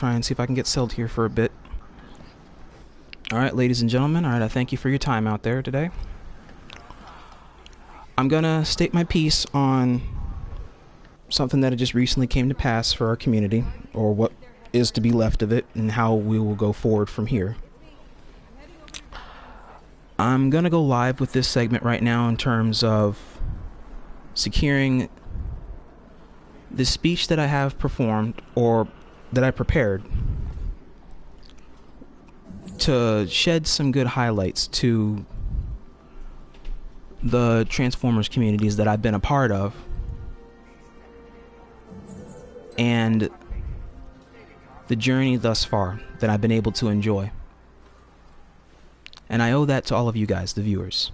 Try and see if I can get settled here for a bit. Alright, ladies and gentlemen, alright, I thank you for your time out there today. I'm gonna state my piece on something that just recently came to pass for our community, or what is to be left of it, and how we will go forward from here. I'm gonna go live with this segment right now in terms of securing the speech that I have performed, or that I prepared, to shed some good highlights to the Transformers communities that I've been a part of, and the journey thus far that I've been able to enjoy. And I owe that to all of you guys, the viewers.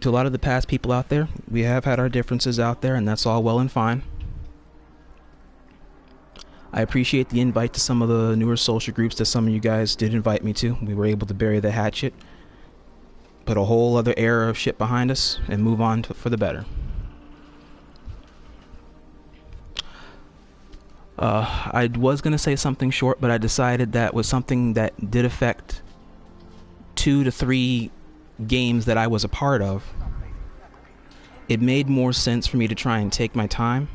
To a lot of the past people out there, we have had our differences out there, and that's all well and fine. I appreciate the invite to some of the newer social groups that some of you guys did invite me to. We were able to bury the hatchet, put a whole other era of shit behind us, and move on for the better. I was going to say something short, but I decided that was something that did affect 2 to 3 games that I was a part of. It made more sense for me to try and take my time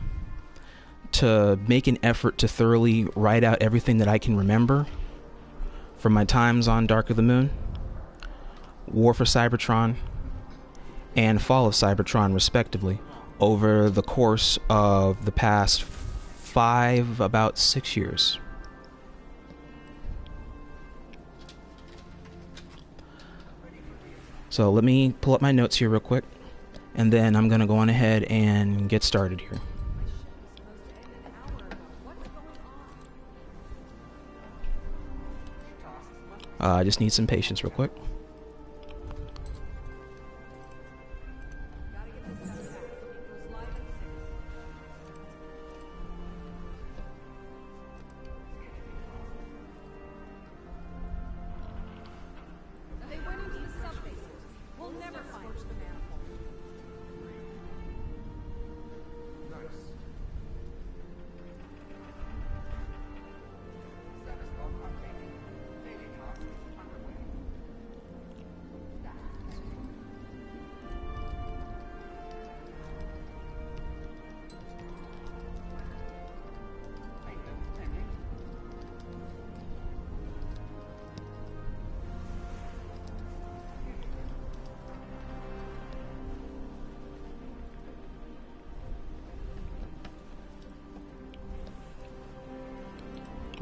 to make an effort to thoroughly write out everything that I can remember from my times on Dark of the Moon, War for Cybertron, and Fall of Cybertron respectively, over the course of the past about 6 years. So let me pull up my notes here real quick, and then I'm gonna go on ahead and get started here. I just need some patience real quick.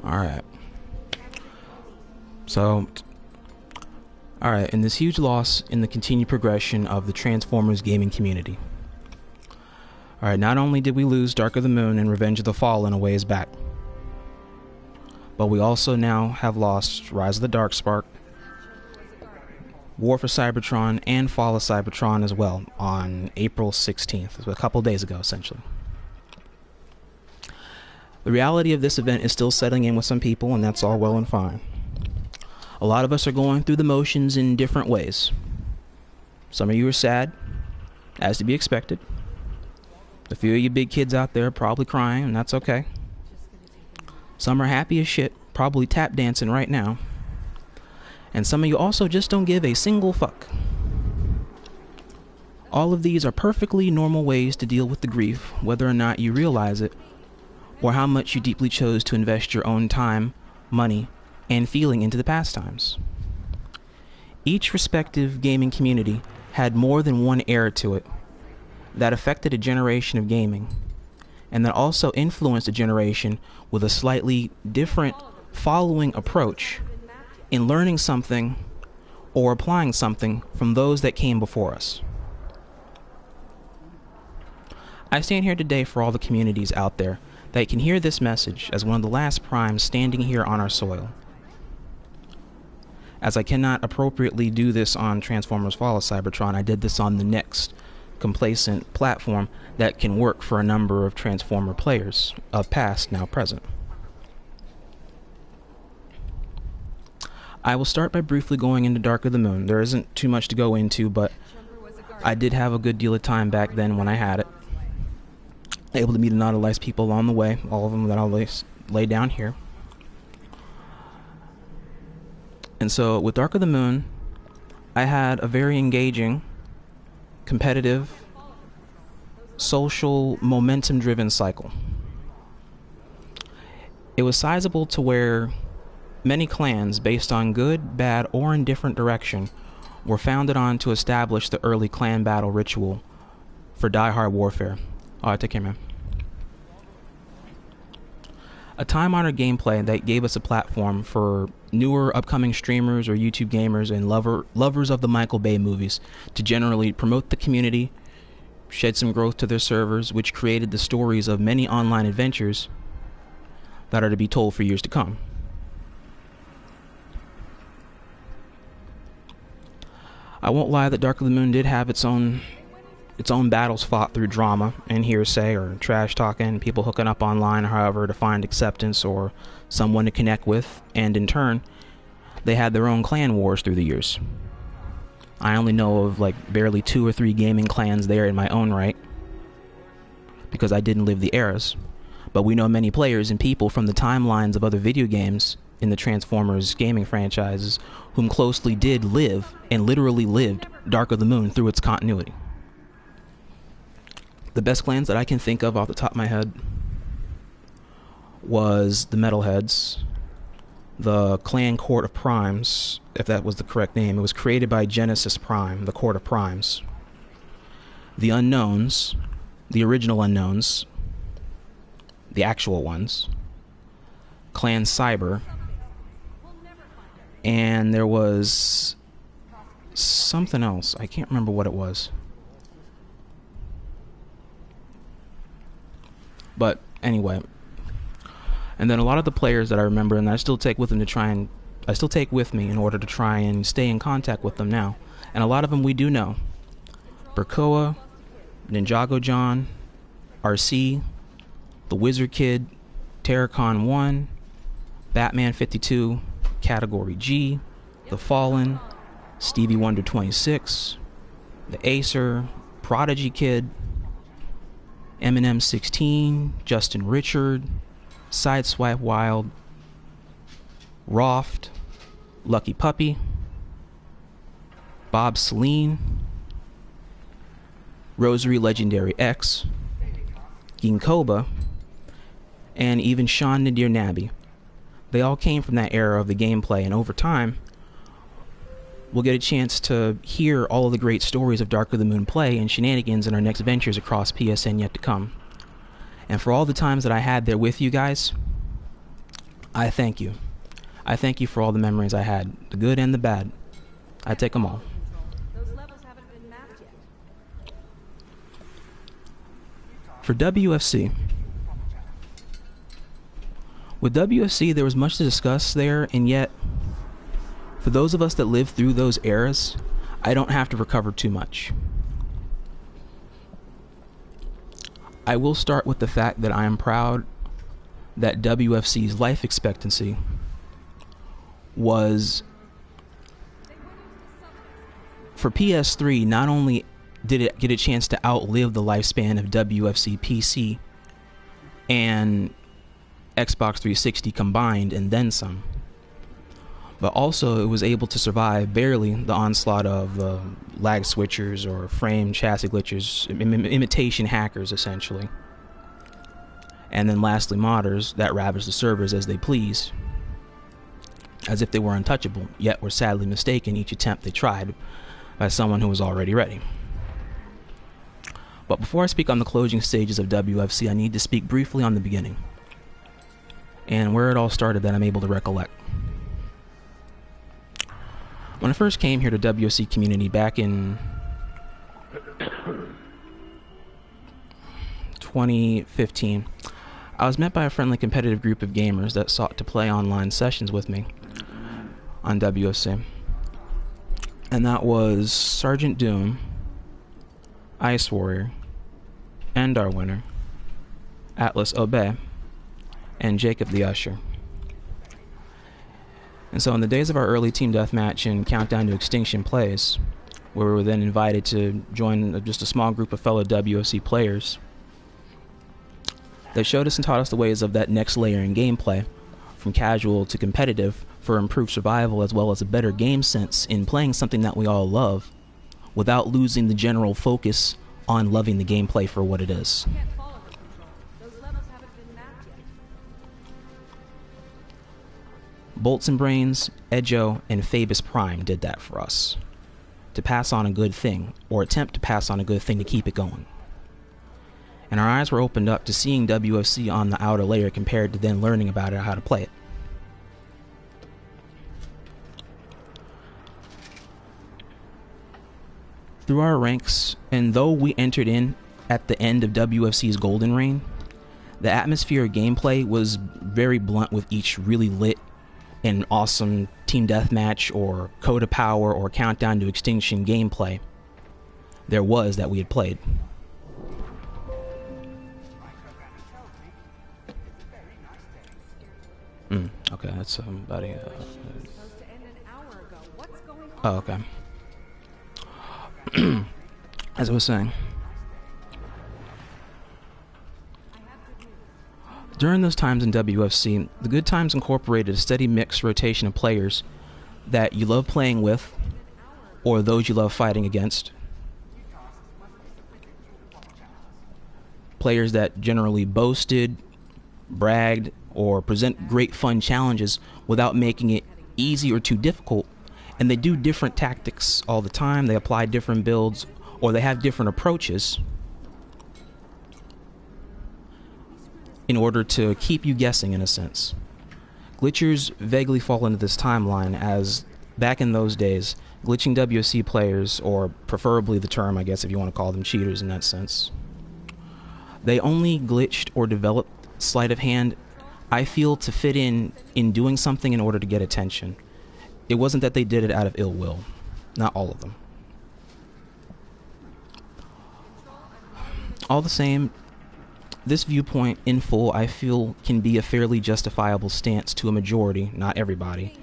Alright. So, alright, and this huge loss in the continued progression of the Transformers gaming community. Alright, not only did we lose Dark of the Moon and Revenge of the Fallen a ways back, but we also now have lost Rise of the Darkspark, War for Cybertron, and Fall of Cybertron as well on April 16th, a couple days ago essentially. The reality of this event is still setting in with some people, and that's all well and fine. A lot of us are going through the motions in different ways. Some of you are sad, as to be expected. A few of you big kids out there are probably crying, and that's okay. Some are happy as shit, probably tap dancing right now. And some of you also just don't give a single fuck. All of these are perfectly normal ways to deal with the grief, whether or not you realize it, or how much you deeply chose to invest your own time, money, and feeling into the pastimes. Each respective gaming community had more than one era to it that affected a generation of gaming, and that also influenced a generation with a slightly different following approach in learning something or applying something from those that came before us. I stand here today for all the communities out there that can hear this message as one of the last primes standing here on our soil. As I cannot appropriately do this on Transformers Fall of Cybertron, I did this on the next complacent platform that can work for a number of Transformer players, of past, now present. I will start by briefly going into Dark of the Moon. There isn't too much to go into, but I did have a good deal of time back then when I had it. Able to meet a lot of nice people along the way, all of them that I'll lay down here. And so with Dark of the Moon, I had a very engaging, competitive, social, momentum-driven cycle. It was sizable to where many clans, based on good, bad, or indifferent direction, were founded on to establish the early clan battle ritual for die-hard warfare. Alright, take care, man. A time-honored gameplay that gave us a platform for newer upcoming streamers or YouTube gamers and lovers of the Michael Bay movies to generally promote the community, shed some growth to their servers, which created the stories of many online adventures that are to be told for years to come. I won't lie that Dark of the Moon did have its own battles fought through drama and hearsay or trash talking, people hooking up online, however, to find acceptance or someone to connect with, and in turn, they had their own clan wars through the years. I only know of like barely 2 or 3 gaming clans there in my own right, because I didn't live the eras, but we know many players and people from the timelines of other video games in the Transformers gaming franchises whom closely did live and literally lived Dark of the Moon through its continuity. The best clans that I can think of off the top of my head was the Metalheads, the clan Court of Primes, if that was the correct name. It was created by Genesis Prime, the Court of Primes. The Unknowns, the original Unknowns, the actual ones, Clan Cyber, and there was something else. I can't remember what it was. But anyway, and then a lot of the players that I remember and I still take with them I still take with me in order to try and stay in contact with them now. And a lot of them we do know. Burkoa, Ninjago John, RC, The Wizard Kid, Terracon 1, Batman 52, Category G, The Fallen, Stevie Wonder 26, The Acer, Prodigy Kid, Eminem 16, Justin Richard, Sideswipe Wild, Roft, Lucky Puppy, Bob Celine, Rosary Legendary X, Ginkoba, and even Sean Nadir Nabi. They all came from that era of the gameplay, and over time, we'll get a chance to hear all of the great stories of Dark of the Moon play and shenanigans in our next ventures across PSN yet to come. And for all the times that I had there with you guys, I thank you. I thank you for all the memories I had, the good and the bad. I take them all. Those levels haven't been mapped yet. For WFC, with WFC there was much to discuss there, and yet for those of us that lived through those eras, I don't have to recover too much. I will start with the fact that I am proud that WFC's life expectancy was, for PS3, not only did it get a chance to outlive the lifespan of WFC PC and Xbox 360 combined and then some, but also it was able to survive barely the onslaught of lag switchers or frame chassis glitchers, imitation hackers essentially, and then lastly modders that ravaged the servers as they pleased, as if they were untouchable, yet were sadly mistaken each attempt they tried by someone who was already ready. But before I speak on the closing stages of WFC, I need to speak briefly on the beginning and where it all started that I'm able to recollect. When I first came here to WFC community back in 2015, I was met by a friendly competitive group of gamers that sought to play online sessions with me on WFC. And that was Sergeant Doom, Ice Warrior, Endar Winner, Atlas Obey, and Jacob the Usher. And so in the days of our early Team Deathmatch and Countdown to Extinction plays, where we were then invited to join just a small group of fellow WFC players, that showed us and taught us the ways of that next layer in gameplay, from casual to competitive, for improved survival as well as a better game sense in playing something that we all love, without losing the general focus on loving the gameplay for what it is. Can't follow the control. Those levels haven't been mapped yet. Bolts and Brains, Edjo, and Phoebus Prime did that for us, to pass on a good thing, or attempt to pass on a good thing to keep it going. And our eyes were opened up to seeing WFC on the outer layer compared to then learning about it or how to play it. Through our ranks, and though we entered in at the end of WFC's golden reign, the atmosphere of gameplay was very blunt, with each really lit and awesome team deathmatch or Code of Power or Countdown to Extinction gameplay there was that we had played. Okay, that's somebody. Supposed to end an hour ago. What's going on? Oh, okay. As I was saying, during those times in WFC, the good times incorporated a steady mixed rotation of players that you love playing with, or those you love fighting against. Players that generally boasted, bragged, or present great fun challenges without making it easy or too difficult. And they do different tactics all the time. They apply different builds, or they have different approaches in order to keep you guessing, in a sense. Glitchers vaguely fall into this timeline, as back in those days, glitching WFC players, or preferably the term, I guess, if you want to call them cheaters in that sense, they only glitched or developed sleight of hand, I feel, to fit in doing something in order to get attention. It wasn't that they did it out of ill will. Not all of them. All the same, this viewpoint in full, I feel, can be a fairly justifiable stance to a majority, not everybody,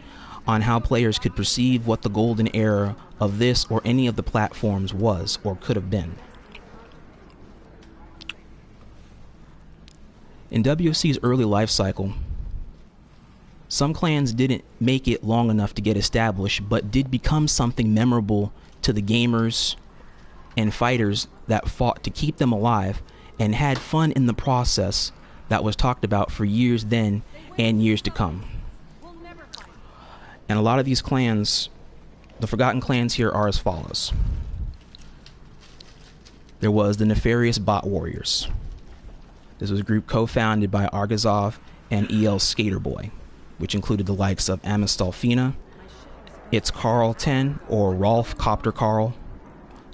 on how players could perceive what the golden era of this or any of the platforms was or could have been. In WFC's early life cycle, some clans didn't make it long enough to get established, but did become something memorable to the gamers and fighters that fought to keep them alive, and had fun in the process that was talked about for years then and years to come. And a lot of these clans, the forgotten clans here, are as follows. There was the nefarious Bot Warriors. This was a group co-founded by Argazov and EL Skaterboy, which included the likes of Amistolfina, It's Carl 10, or Rolf Copter Carl,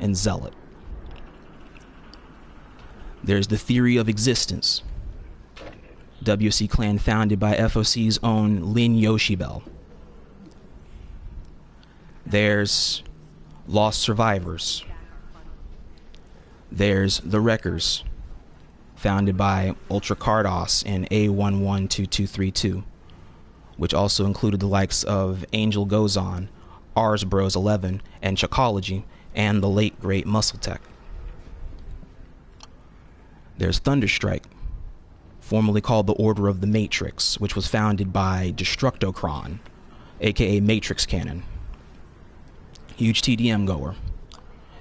and Zealot. There's the Theory of Existence, WFC clan founded by FOC's own Lin Yoshibel. There's Lost Survivors. There's the Wreckers, founded by Ultra Cardos and A112232, which also included the likes of Angel Goes On, Ars Bros 11, and Chocology, and the late great Muscle Tech. There's Thunderstrike, formerly called the Order of the Matrix, which was founded by Destructocron, aka Matrix Cannon. Huge TDM goer.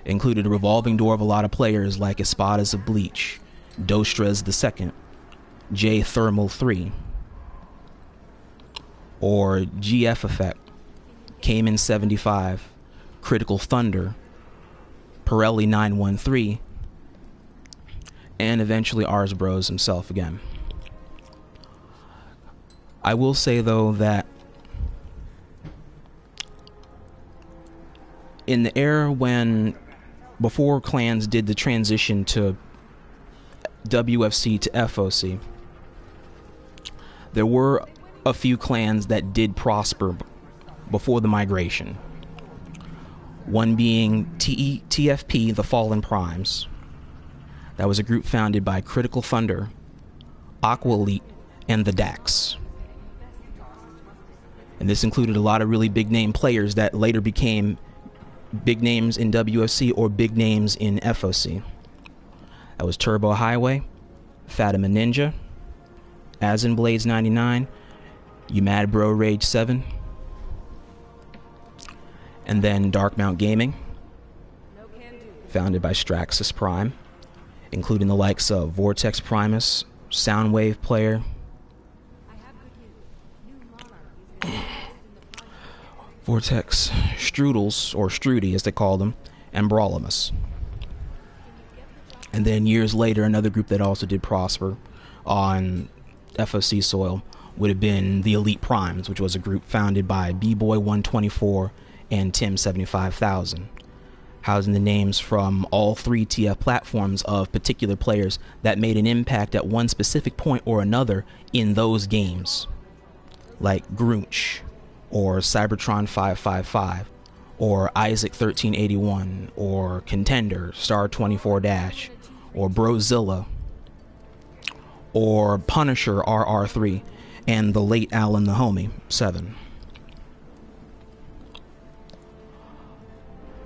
Included a revolving door of a lot of players like Espadas of Bleach, Dostres II, J Thermal 3, or GF Effect, Cayman 75, Critical Thunder, Pirelli 913, and eventually Ars Bros himself again. I will say though that in the era when, before clans did the transition to WFC to FOC, there were a few clans that did prosper before the migration. One being TFP, the Fallen Primes. That was a group founded by Critical Thunder, Aqua Elite, and the Dax. And this included a lot of really big name players that later became big names in WFC or big names in FOC. That was Turbo Highway, Fatima Ninja, as in Blades 99, You Mad Bro Rage 7, and then Dark Mount Gaming, founded by Straxus Prime, including the likes of Vortex Primus, Soundwave Player, Vortex Strudels, or Strudy as they call them, and Brawlimus. And then years later, another group that also did prosper on FoC soil would have been the Elite Primes, which was a group founded by B-Boy 124 and Tim 75,000, housing the names from all three TF platforms of particular players that made an impact at one specific point or another in those games, like Grunch, or Cybertron 555, or Isaac 1381, or Contender, Star 24-, or Brozilla, or Punisher RR3, and the late Alan the Homie 7.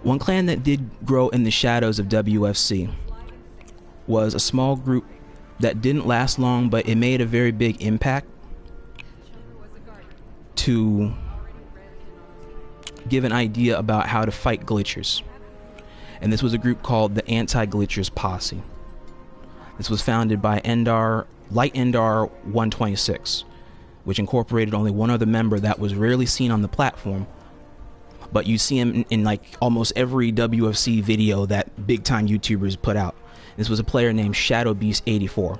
One clan that did grow in the shadows of WFC was a small group that didn't last long, but it made a very big impact to give an idea about how to fight glitchers. And this was a group called the Anti-Glitchers Posse. This was founded by Light Endar 126, which incorporated only one other member that was rarely seen on the platform, but you see him in like almost every WFC video that big time YouTubers put out. This was a player named Shadow Beast 84.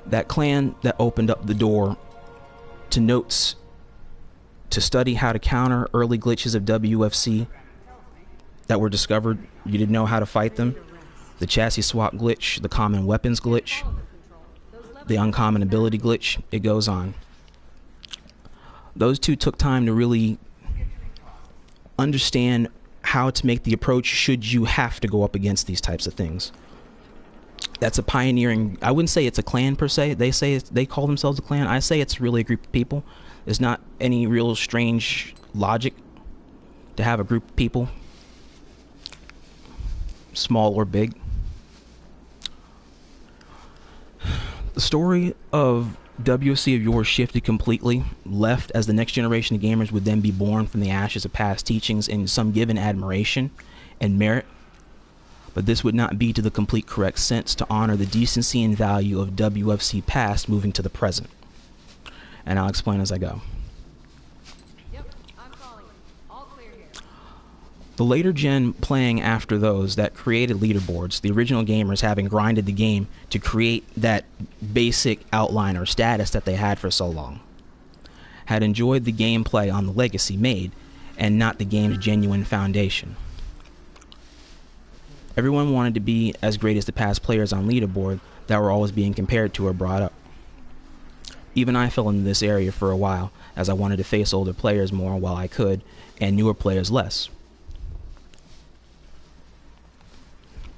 That clan that opened up the door to notes to study how to counter early glitches of WFC that were discovered. You didn't know how to fight them. The chassis swap glitch, the common weapons glitch, the uncommon ability glitch, it goes on. Those two took time to really understand how to make the approach should you have to go up against these types of things. That's a pioneering, I wouldn't say it's a clan per se. They call themselves a clan. I say it's really a group of people. There's not any real strange logic to have a group of people, small or big. The story of WFC of yore shifted completely left as the next generation of gamers would then be born from the ashes of past teachings in some given admiration and merit. But this would not be to the complete correct sense to honor the decency and value of WFC past moving to the present. And I'll explain as I go. Yep, I'm calling. All clear here. The later gen playing after those that created leaderboards, the original gamers having grinded the game to create that basic outline or status that they had for so long, had enjoyed the gameplay on the legacy made and not the game's genuine foundation. Everyone wanted to be as great as the past players on leaderboard that were always being compared to or brought up. Even I fell into this area for a while, as I wanted to face older players more while I could, and newer players less.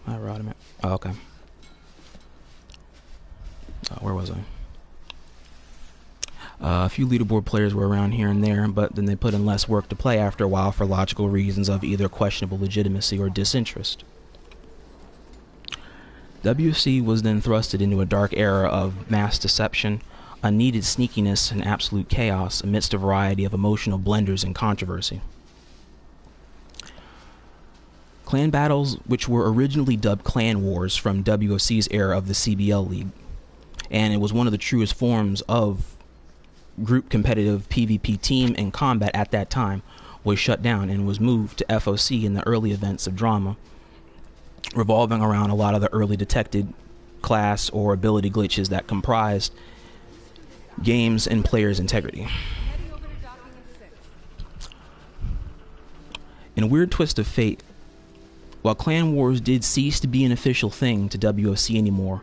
Oh, okay. Where was I? A few leaderboard players were around here and there, but then they put in less work to play after a while for logical reasons of either questionable legitimacy or disinterest. WFC was then thrusted into a dark era of mass deception, unneeded sneakiness, and absolute chaos amidst a variety of emotional blenders and controversy. Clan battles, which were originally dubbed clan wars from WFC's era of the CBL League, and it was one of the truest forms of group competitive PvP team and combat at that time, was shut down and was moved to FoC in the early events of drama, revolving around a lot of the early detected class or ability glitches that comprised games and players' integrity. Heading over to document 6. In a weird twist of fate, while clan wars did cease to be an official thing to WFC anymore,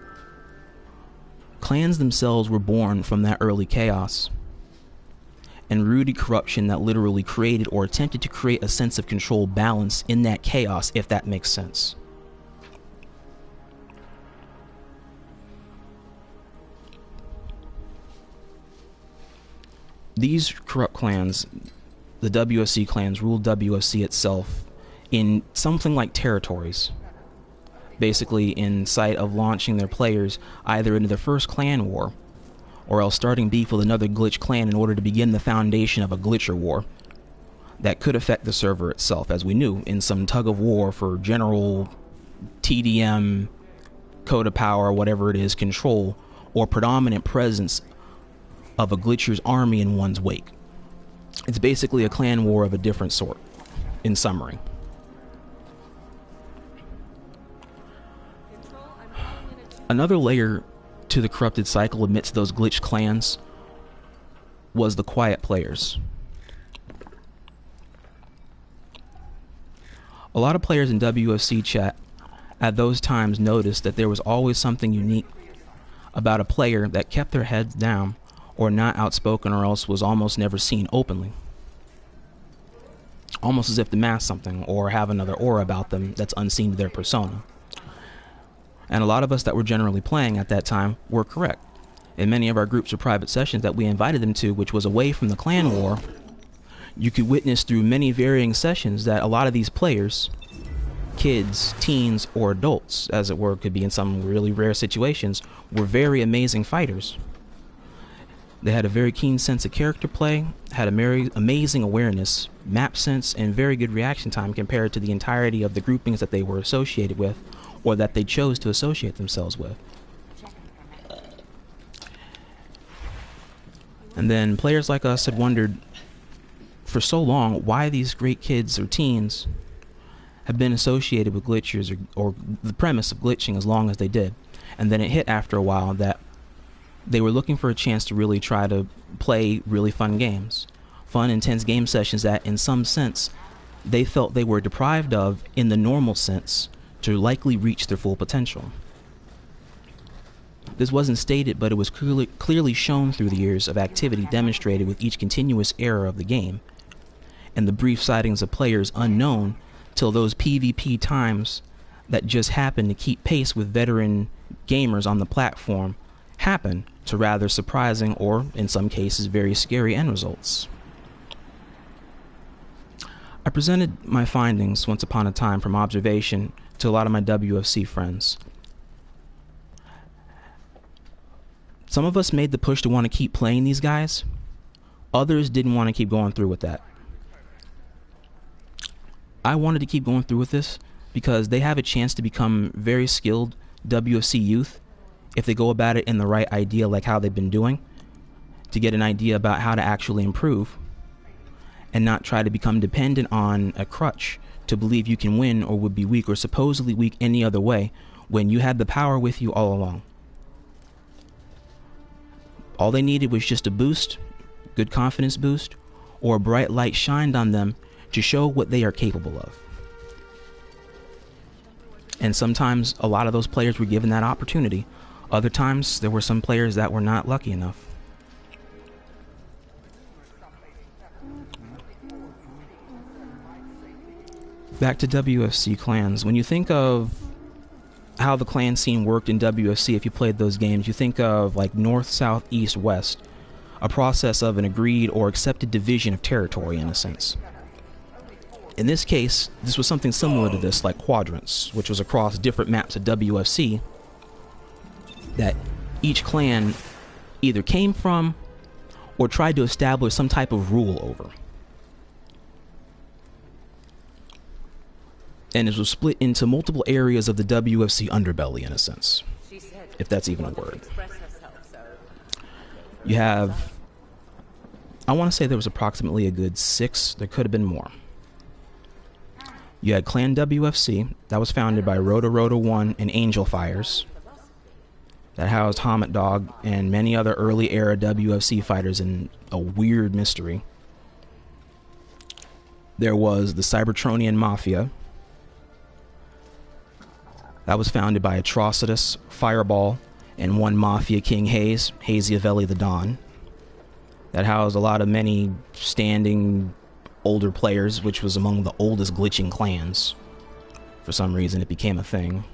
clans themselves were born from that early chaos and rooted corruption that literally created or attempted to create a sense of control balance in that chaos, if that makes sense. These corrupt clans, the WFC clans, ruled WFC itself in something like territories. basically in sight of launching their players either into their first clan war or else starting beef with another glitch clan in order to begin the foundation of a GlitcherWar that could affect the server itself, as we knew, in some tug of war for general TDM, code of power, whatever it is, control, or predominant presence of a glitcher's army in one's wake. It's basically a clan war of a different sort, in summary. Another layer to the corrupted cycle amidst those glitched clans was the quiet players. A lot of players in WFC chat at those times noticed that there was always something unique about a player that kept their heads down or not outspoken or else was almost never seen openly. Almost as if to mask something or have another aura about them that's unseen to their persona. And a lot of us that were generally playing at that time were correct. In many of our groups or private sessions that we invited them to, which was away from the clan war, you could witness through many varying sessions that a lot of these players, kids, teens, or adults, as it were, could be in some really rare situations, were very amazing fighters. They had a very keen sense of character play, had a very amazing awareness, map sense, and very good reaction time compared to the entirety of the groupings that they were associated with, or that they chose to associate themselves with. And then players like us had wondered for so long why these great kids or teens have been associated with glitchers or the premise of glitching as long as they did. And then it hit after a while that they were looking for a chance to really try to play really fun games. Fun, intense game sessions that, in some sense, they felt they were deprived of in the normal sense to likely reach their full potential. This wasn't stated, but it was clearly shown through the years of activity demonstrated with each continuous era of the game, and the brief sightings of players unknown till those PvP times that just happened to keep pace with veteran gamers on the platform happen to rather surprising or, in some cases, very scary end results. I presented my findings once upon a time from observation to a lot of my WFC friends. Some of us made the push to want to keep playing these guys. Others didn't want to keep going through with that. I wanted to keep going through with this because they have a chance to become very skilled WFC youth if they go about it in the right idea, like how they've been doing, to get an idea about how to actually improve and not try to become dependent on a crutch to believe you can win or would be weak or supposedly weak any other way when you had the power with you all along. All they needed was just a boost, good confidence boost, or a bright light shined on them to show what they are capable of. And sometimes a lot of those players were given that opportunity. Other times there were some players that were not lucky enough. Back to WFC clans. When you think of how the clan scene worked in WFC, if you played those games, you think of like north, south, east, west, a process of an agreed or accepted division of territory in a sense. In this case, this was something similar to this, like quadrants, which was across different maps of WFC that each clan either came from or tried to establish some type of rule over. And it was split into multiple areas of the WFC underbelly, in a sense, if that's even a word. You have, I want to say there was approximately a good 6, there could have been more. You had Clan WFC, that was founded by Roto1 and Angel Fires, that housed Hamet Dog and many other early era WFC fighters in a weird mystery. There was the Cybertronian Mafia, that was founded by Atrocitus, Fireball, and one Mafia King Hayes, Haziavelli the Don, that housed a lot of many standing older players, which was among the oldest glitching clans. For some reason it became a thing.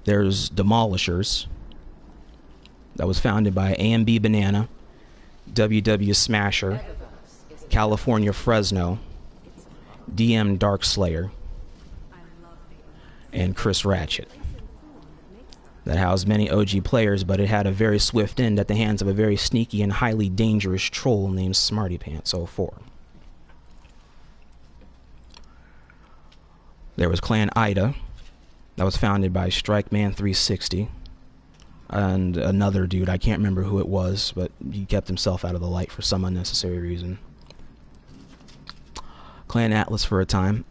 There's Demolishers, that was founded by AMB Banana, WW Smasher, California Fresno, DM Darkslayer, and Chris Ratchet. That housed many OG players, but it had a very swift end at the hands of a very sneaky and highly dangerous troll named SmartyPants04. There was Clan Ida, that was founded by StrikeMan360, and another dude, I can't remember who it was, but he kept himself out of the light for some unnecessary reason. Clan Atlas for a time.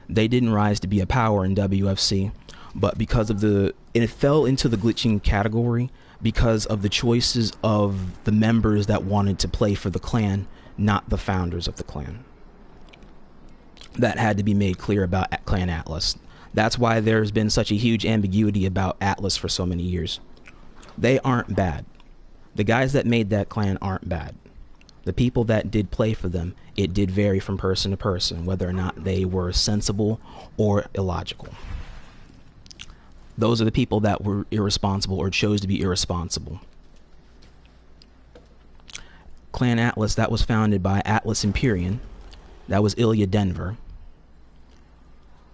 They didn't rise to be a power in WFC, but because of it fell into the glitching category because of the choices of the members that wanted to play for the clan, not the founders of the clan. That had to be made clear about Clan Atlas. That's why there's been such a huge ambiguity about Atlas for so many years. They aren't bad. The guys that made that clan aren't bad. The people that did play for them, it did vary from person to person, whether or not they were sensible or illogical. Those are the people that were irresponsible or chose to be irresponsible. Clan Atlas, that was founded by Atlas Empyrean, that was Ilya Denver,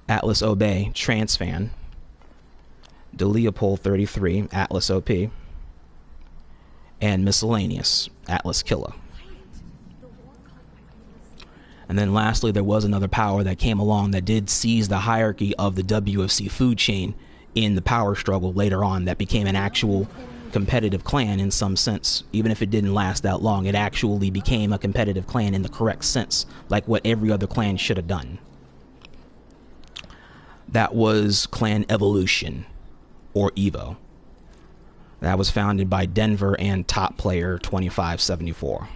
Atlas Obey, Transfan, DeLeopold33, Atlas OP, and Miscellaneous, Atlas Killa. And then lastly, there was another power that came along that did seize the hierarchy of the WFC food chain in the power struggle later on, that became an actual competitive clan in some sense. Even if it didn't last that long, it actually became a competitive clan in the correct sense, like what every other clan should have done. That was Clan Evolution, or Evo. That was founded by Denver and top player 2574.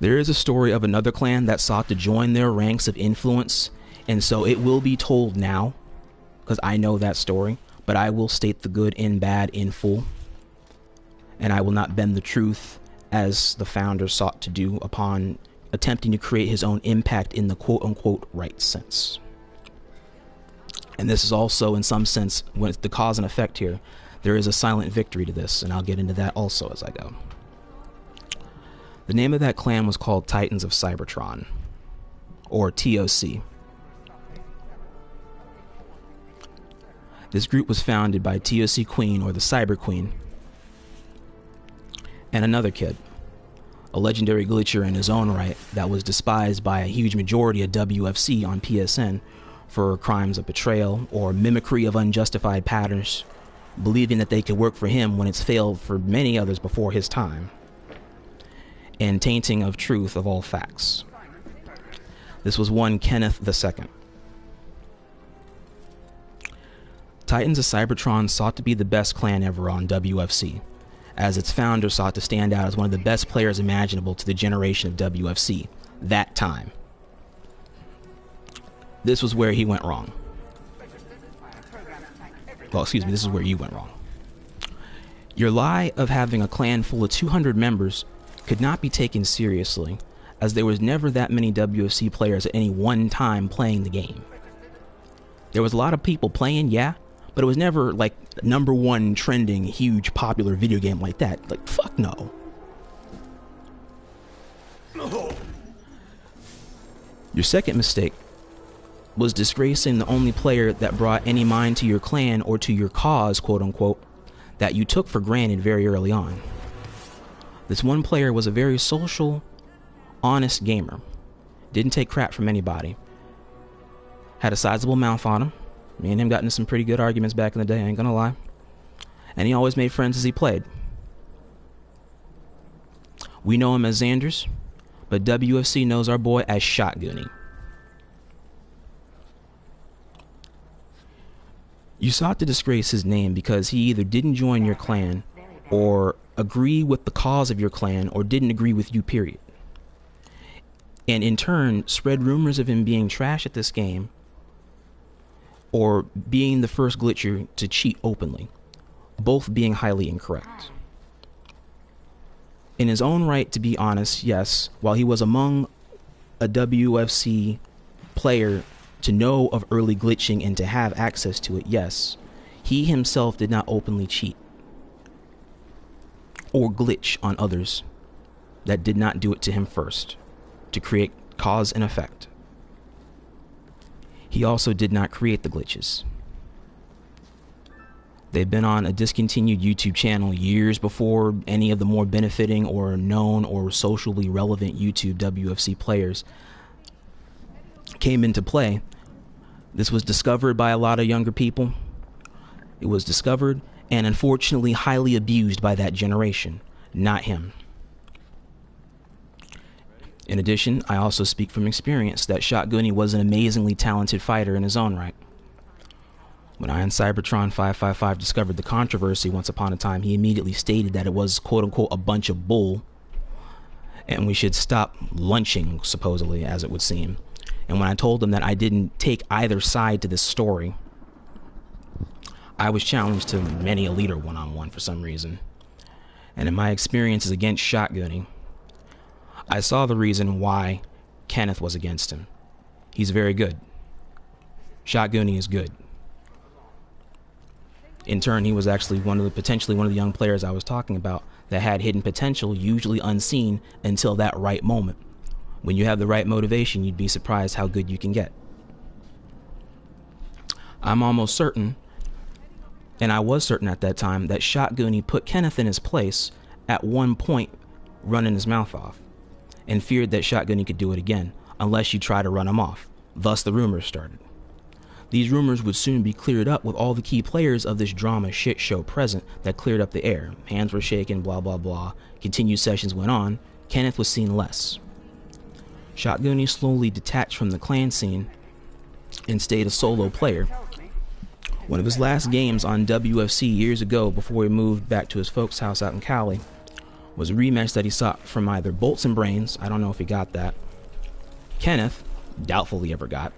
There is a story of another clan that sought to join their ranks of influence, and so it will be told now, because I know that story, but I will state the good and bad in full, and I will not bend the truth as the founder sought to do upon attempting to create his own impact in the quote-unquote right sense. And this is also, in some sense, when it's the cause and effect here, there is a silent victory to this, and I'll get into that also as I go. The name of that clan was called Titans of Cybertron, or TOC. This group was founded by TOC Queen, or the Cyber Queen, and another kid, a legendary glitcher in his own right that was despised by a huge majority of WFC on PSN for crimes of betrayal or mimicry of unjustified patterns, believing that they could work for him when it's failed for many others before his time, and tainting of truth of all facts. This was one Kenneth II. Titans of Cybertron sought to be the best clan ever on WFC, as its founder sought to stand out as one of the best players imaginable to the generation of WFC, that time. This was where he went wrong. Well, excuse me, this is where you went wrong. Your lie of having a clan full of 200 members could not be taken seriously, as there was never that many WFC players at any one time playing the game. There was a lot of people playing, yeah, but it was never like #1 trending, huge, popular video game like that. Like, fuck no. Your second mistake was disgracing the only player that brought any mind to your clan or to your cause, quote unquote, that you took for granted very early on. This one player was a very social, honest gamer. Didn't take crap from anybody. Had a sizable mouth on him. Me and him got into some pretty good arguments back in the day, I ain't gonna lie. And he always made friends as he played. We know him as Zanders, but WFC knows our boy as Shotgunny. You sought to disgrace his name because he either didn't join your clan or agree with the cause of your clan or didn't agree with you, period. And in turn, spread rumors of him being trash at this game or being the first glitcher to cheat openly, both being highly incorrect. In his own right, to be honest, yes, while he was among a WFC player to know of early glitching and to have access to it, yes, he himself did not openly cheat or glitch on others that did not do it to him first, to create cause and effect. He also did not create the glitches. They've been on a discontinued YouTube channel years before any of the more benefiting or known or socially relevant YouTube WFC players came into play. This was discovered by a lot of younger people. It was discovered and unfortunately highly abused by that generation, not him. In addition, I also speak from experience that Shotgunny was an amazingly talented fighter in his own right. When I and Cybertron 555 discovered the controversy once upon a time, he immediately stated that it was quote-unquote a bunch of bull, and we should stop lunching, supposedly, as it would seem. And when I told him that I didn't take either side to this story, I was challenged to many a leader one-on-one for some reason. And in my experiences against Shotgunny, I saw the reason why Kenneth was against him. He's very good. Shotgunny is good. In turn, he was actually potentially one of the young players I was talking about that had hidden potential, usually unseen until that right moment. When you have the right motivation, you'd be surprised how good you can get. I'm almost certain, and I was certain at that time, that Shotgunny put Kenneth in his place at one point, running his mouth off, and feared that Shotgunny could do it again, unless you try to run him off. Thus the rumors started. These rumors would soon be cleared up with all the key players of this drama shit show present that cleared up the air. Hands were shaken, blah blah blah. Continued sessions went on. Kenneth was seen less. Shotgunny slowly detached from the clan scene and stayed a solo player. One of his last games on WFC years ago, before he moved back to his folks' house out in Cali, was a rematch that he sought from either Bolts and Brains, I don't know if he got that, Kenneth, doubtful he ever got,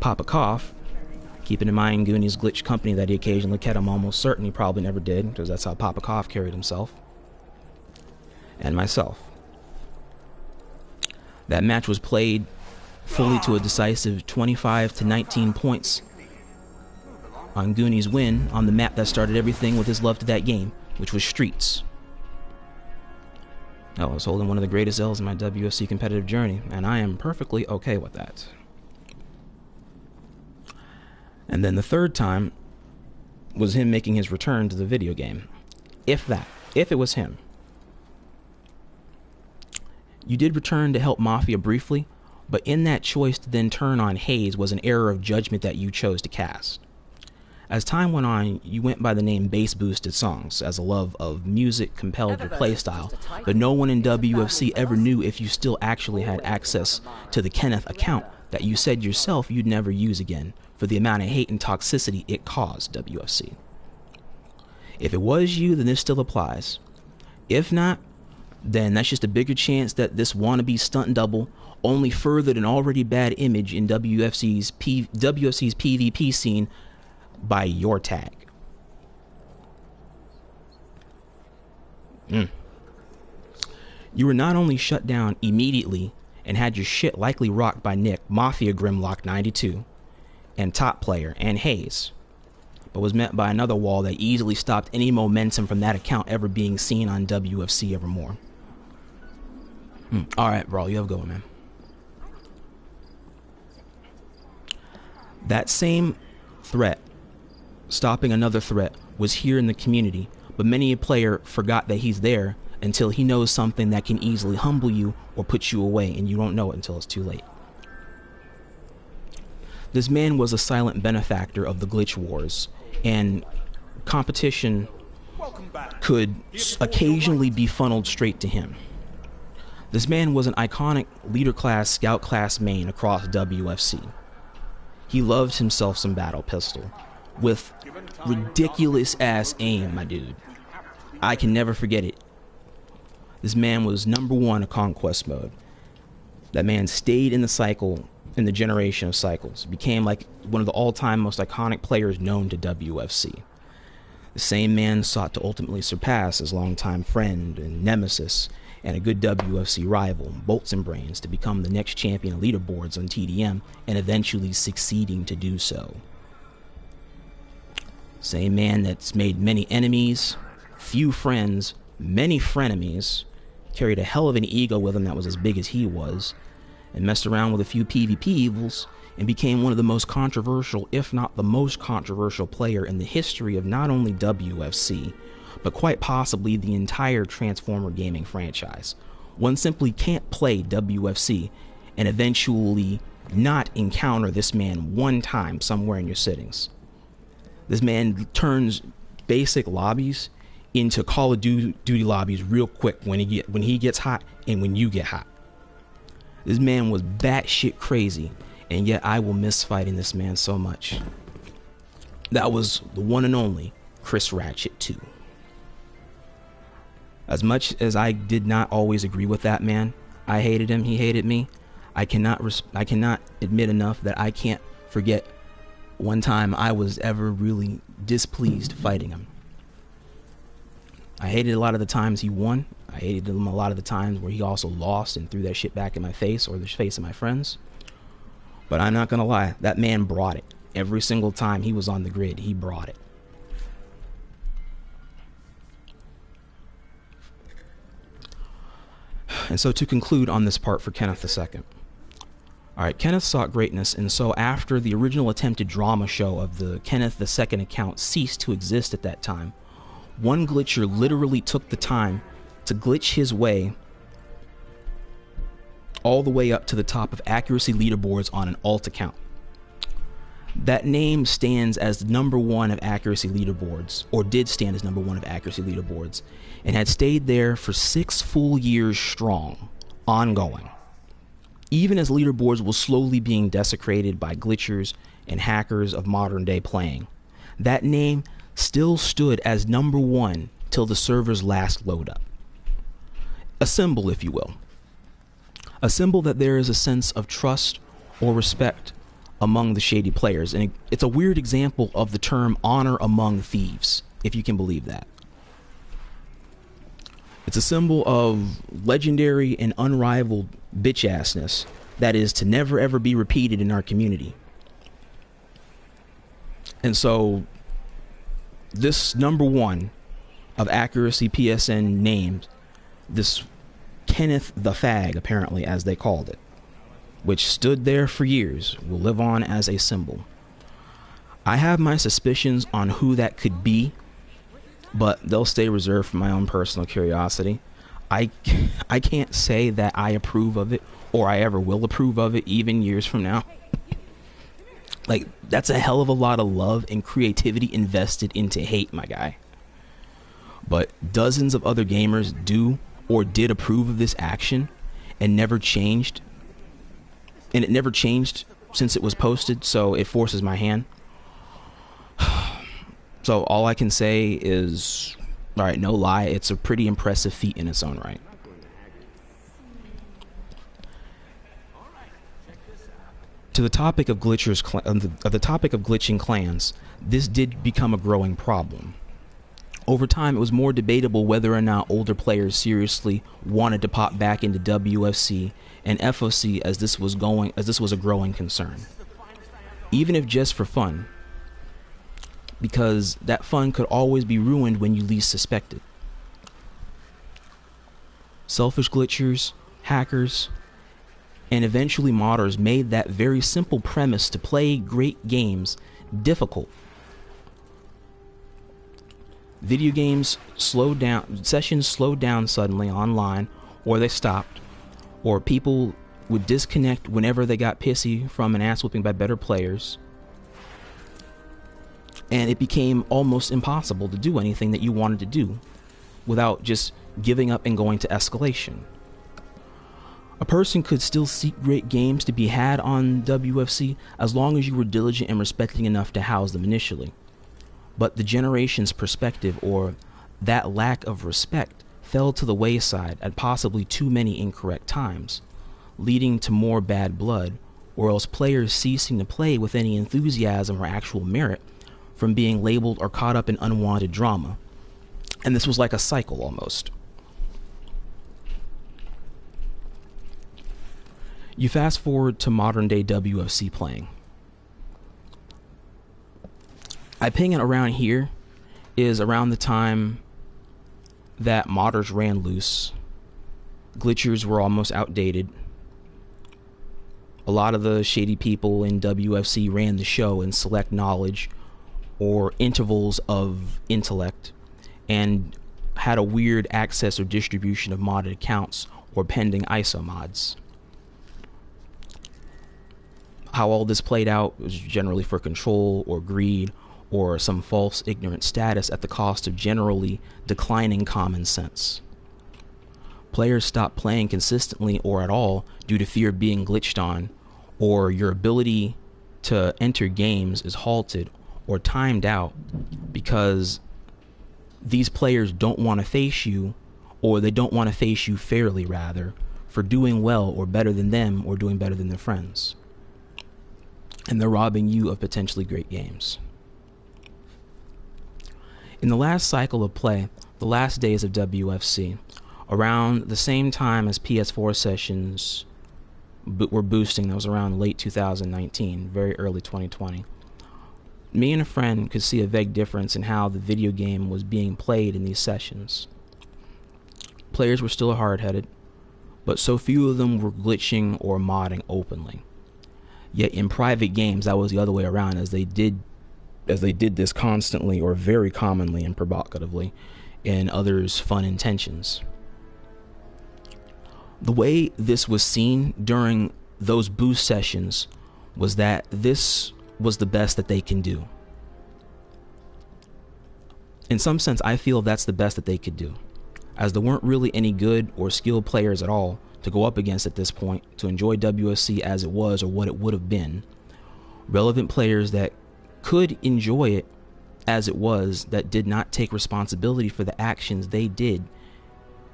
Papa Cough, keeping in mind Goonie's glitch company that he occasionally kept, I'm almost certain he probably never did, because that's how Papa Cough carried himself, and myself. That match was played fully to a decisive 25-19 points on Goonie's win on the map that started everything with his love to that game, which was Streets. I was holding one of the greatest L's in my WFC competitive journey, and I am perfectly okay with that. And then the third time was him making his return to the video game. If it was him. You did return to help Mafia briefly, but in that choice to then turn on Hayes was an error of judgment that you chose to cast. As time went on, you went by the name Bass Boosted Songs, as a love of music compelled your playstyle, but no one in WFC ever knew if you still actually had access to the Kenneth account that you said yourself you'd never use again for the amount of hate and toxicity it caused WFC. If it was you, then this still applies. If not, then that's just a bigger chance that this wannabe stunt double only furthered an already bad image in WFC's PvP scene by your tag. You were not only shut down immediately and had your shit likely rocked by Nick, Mafia Grimlock 92, and Top Player, and Hayes, but was met by another wall that easily stopped any momentum from that account ever being seen on WFC evermore. Alright, bro, you have a good one, man. That same threat, stopping another threat, was here in the community, but many a player forgot that he's there until he knows something that can easily humble you or put you away, and you don't know it until it's too late. This man was a silent benefactor of the glitch wars, and competition could occasionally be funneled straight to him. This man was an iconic leader class, scout class main across WFC. He loved himself some battle pistol, with ridiculous ass aim, my dude. I can never forget it. This man was #1 of conquest mode. That man stayed in the cycle, in the generation of cycles. Became like one of the all-time most iconic players known to WFC. The same man sought to ultimately surpass his longtime friend and nemesis and a good WFC rival, Bolts and Brains, to become the next champion of leaderboards on TDM and eventually succeeding to do so. Same man that's made many enemies, few friends, many frenemies, carried a hell of an ego with him that was as big as he was, and messed around with a few PvP evils, and became one of the most controversial, if not the most controversial player in the history of not only WFC, but quite possibly the entire Transformer gaming franchise. One simply can't play WFC and eventually not encounter this man one time somewhere in your settings. This man turns basic lobbies into Call of Duty lobbies real quick when he gets hot and when you get hot. This man was batshit crazy, and yet I will miss fighting this man so much. That was the one and only Chris Ratchet 2. As much as I did not always agree with that man, I hated him, he hated me, I cannot admit enough that I can't forget one time I was ever really displeased fighting him. I hated a lot of the times he won. I hated him a lot of the times where he also lost and threw that shit back in my face or the face of my friends. But I'm not gonna lie, that man brought it. Every single time he was on the grid, he brought it. And so to conclude on this part for Kenneth II. Alright, Kenneth sought greatness, and so after the original attempted drama show of the Kenneth II account ceased to exist at that time, one glitcher literally took the time to glitch his way all the way up to the top of accuracy leaderboards on an alt account. That name stands as number one of accuracy leaderboards, or did stand as number one of accuracy leaderboards, and had stayed there for 6 full years strong, ongoing. Even as leaderboards were slowly being desecrated by glitchers and hackers of modern day playing, that name still stood as number one till the server's last load up. A symbol, if you will. A symbol that there is a sense of trust or respect among the shady players. And it's a weird example of the term honor among thieves, if you can believe that. It's a symbol of legendary and unrivaled bitch-assness that is to never ever be repeated in our community. And so this number one of accuracy PSN names, this Kenneth the Fag, apparently, as they called it, which stood there for years, will live on as a symbol. I have my suspicions on who that could be, but they'll stay reserved for my own personal curiosity. I can't say that I approve of it, or I ever will approve of it, even years from now. Like, that's a hell of a lot of love and creativity invested into hate, my guy. But dozens of other gamers do or did approve of this action and never changed. And it never changed since it was posted, so it forces my hand. So all I can say is, alright, no lie, it's a pretty impressive feat in its own right. To the topic of glitching clans, this did become a growing problem. Over time, it was more debatable whether or not older players seriously wanted to pop back into WFC and FoC as this was a growing concern, even if just for fun, because that fun could always be ruined when you least suspect it. Selfish glitchers, hackers, and eventually modders made that very simple premise to play great games difficult. Video games slowed down, sessions slowed down suddenly online, or they stopped, or people would disconnect whenever they got pissy from an ass whooping by better players, and it became almost impossible to do anything that you wanted to do without just giving up and going to escalation. A person could still seek great games to be had on WFC as long as you were diligent and respecting enough to house them initially. But the generation's perspective, or that lack of respect, fell to the wayside at possibly too many incorrect times, leading to more bad blood, or else players ceasing to play with any enthusiasm or actual merit from being labeled or caught up in unwanted drama. And this was like a cycle almost. You fast forward to modern day WFC playing. I ping it around here is around the time that modders ran loose. Glitchers were almost outdated. A lot of the shady people in WFC ran the show in select knowledge or intervals of intellect, and had a weird access or distribution of modded accounts or pending ISO mods. How all this played out was generally for control or greed or some false ignorant status at the cost of generally declining common sense. Players stop playing consistently or at all due to fear of being glitched on, or your ability to enter games is halted or timed out because these players don't want to face you, or they don't want to face you fairly, rather, for doing well or better than them or doing better than their friends. And they're robbing you of potentially great games. In the last cycle of play, the last days of WFC, around the same time as PS4 sessions were boosting, that was around late 2019, very early 2020, me and a friend could see a vague difference in how the video game was being played in these sessions. Players were still hard-headed, but so few of them were glitching or modding openly. Yet in private games, that was the other way around, as they did this constantly or very commonly and provocatively in others' fun intentions. The way this was seen during those boost sessions was that this was the best that they can do. In some sense, I feel that's the best that they could do, as there weren't really any good or skilled players at all to go up against at this point to enjoy WFC as it was or what it would have been. Relevant players that could enjoy it as it was, that did not take responsibility for the actions they did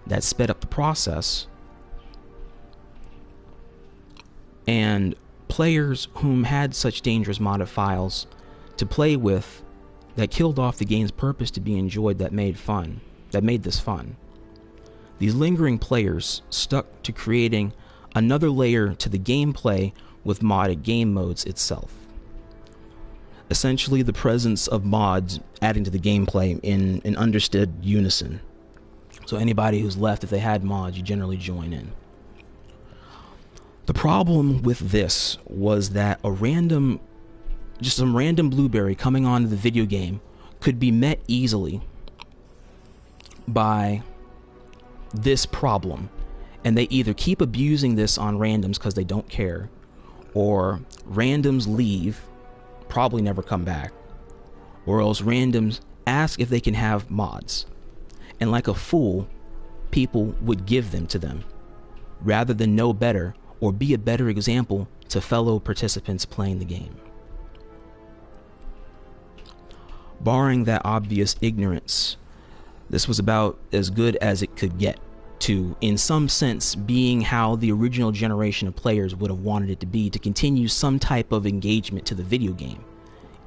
that sped up the process, and players whom had such dangerous modded files to play with that killed off the game's purpose to be enjoyed, that made this fun. These lingering players stuck to creating another layer to the gameplay with modded game modes itself. Essentially the presence of mods adding to the gameplay in an understood unison. So anybody who's left, if they had mods, you generally join in. The problem with this was that just some random blueberry coming onto the video game could be met easily by this problem, and they either keep abusing this on randoms because they don't care, or randoms leave, probably never come back, or else randoms ask if they can have mods, and like a fool, people would give them to them rather than know better or be a better example to fellow participants playing the game. Barring that obvious ignorance, this was about as good as it could get to, in some sense, being how the original generation of players would have wanted it to be, to continue some type of engagement to the video game,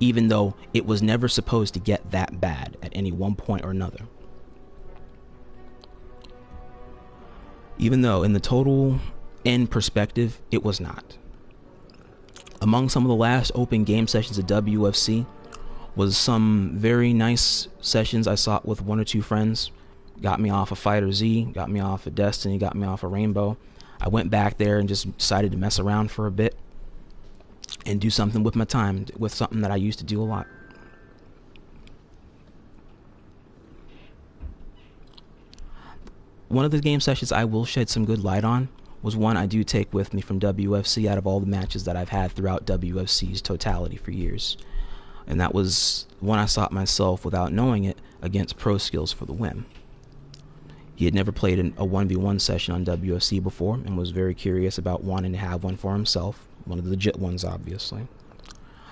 even though it was never supposed to get that bad at any one point or another. Even though in the total end perspective, it was not. Among some of the last open game sessions at WFC was some very nice sessions I saw with one or two friends. Got me off of Fighter Z, got me off of Destiny, got me off of Rainbow. I went back there and just decided to mess around for a bit and do something with my time, with something that I used to do a lot. One of the game sessions I will shed some good light on was one I do take with me from WFC out of all the matches that I've had throughout WFC's totality for years. And that was one I sought myself without knowing it against Pro Skills for the win. He had never played a 1v1 session on WFC before and was very curious about wanting to have one for himself, one of the legit ones obviously.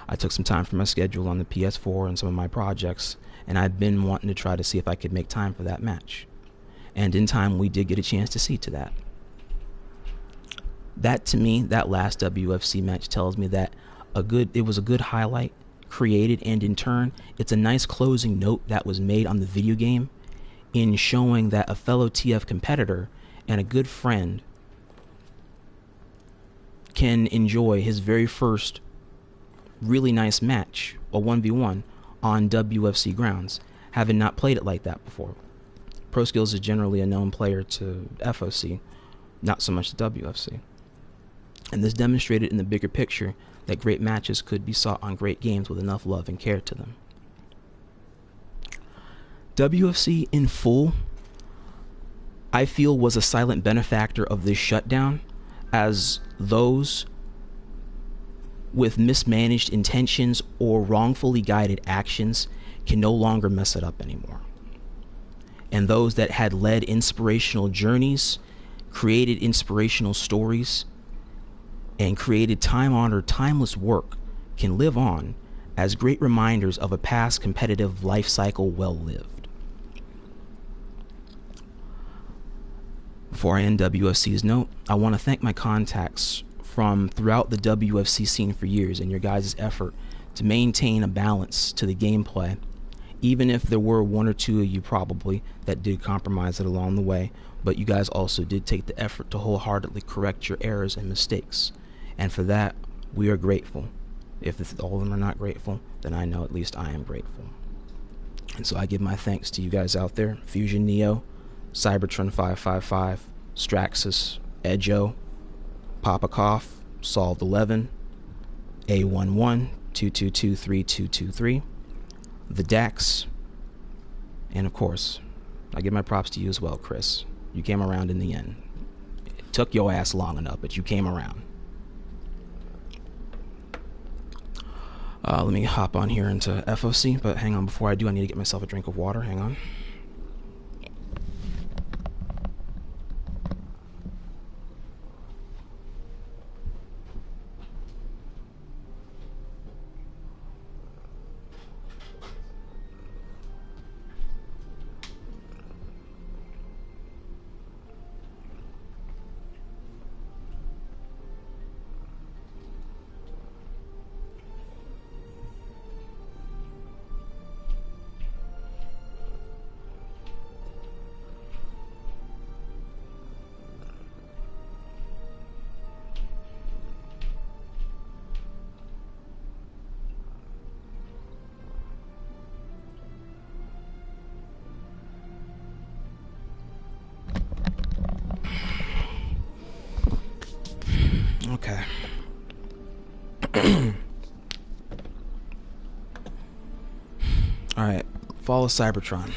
I took some time from my schedule on the PS4 and some of my projects, and I've been wanting to try to see if I could make time for that match. And in time we did get a chance to see to that. That to me, that last WFC match tells me that it was a good highlight created, and in turn it's a nice closing note that was made on the video game in showing that a fellow TF competitor and a good friend can enjoy his very first really nice match, a 1v1 on WFC grounds, having not played it like that before. Pro Skills is generally a known player to FoC, not so much to WFC. And this demonstrated in the bigger picture that great matches could be sought on great games with enough love and care to them. WFC in full, I feel, was a silent benefactor of this shutdown, as those with mismanaged intentions or wrongfully guided actions can no longer mess it up anymore. And those that had led inspirational journeys, created inspirational stories, and created time-honored, timeless work can live on as great reminders of a past competitive life cycle well lived. Before I end WFC's note, I want to thank my contacts from throughout the WFC scene for years and your guys' effort to maintain a balance to the gameplay, even if there were one or two of you probably that did compromise it along the way, but you guys also did take the effort to wholeheartedly correct your errors and mistakes. And for that, we are grateful. If all of them are not grateful, then I know at least I am grateful. And so I give my thanks to you guys out there, Fusion Neo, Cybertron 555, Straxus, Edjo, Papa Cough, Solved 11, A11, 2223223, the Dax, and of course, I give my props to you as well, Chris. You came around in the end. It took your ass long enough, but you came around. Let me hop on here into FoC, but hang on, before I do, I need to get myself a drink of water. Hang on. Okay. Alright, follow Cybertron.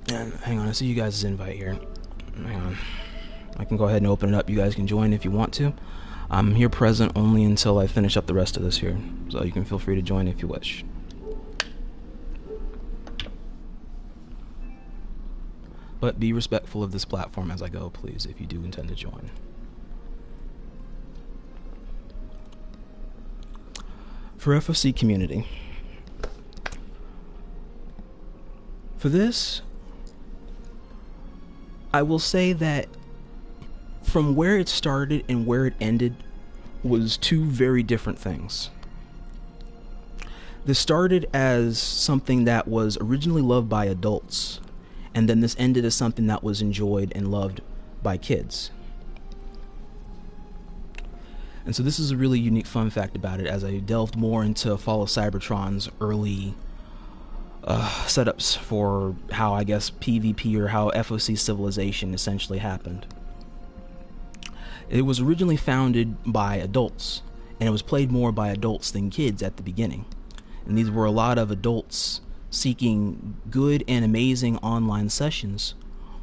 And hang on, I see you guys' invite here. Hang on. I can go ahead and open it up. You guys can join if you want to. I'm here present only until I finish up the rest of this here. So you can feel free to join if you wish. But be respectful of this platform as I go, please, if you do intend to join. For FoC community. For this, I will say that from where it started and where it ended was two very different things. This started as something that was originally loved by adults, and then this ended as something that was enjoyed and loved by kids. And so this is a really unique fun fact about it as I delved more into Follow Cybertron's early setups for how, I guess, PvP or how FoC civilization essentially happened. It was originally founded by adults, and it was played more by adults than kids at the beginning. And these were a lot of adults seeking good and amazing online sessions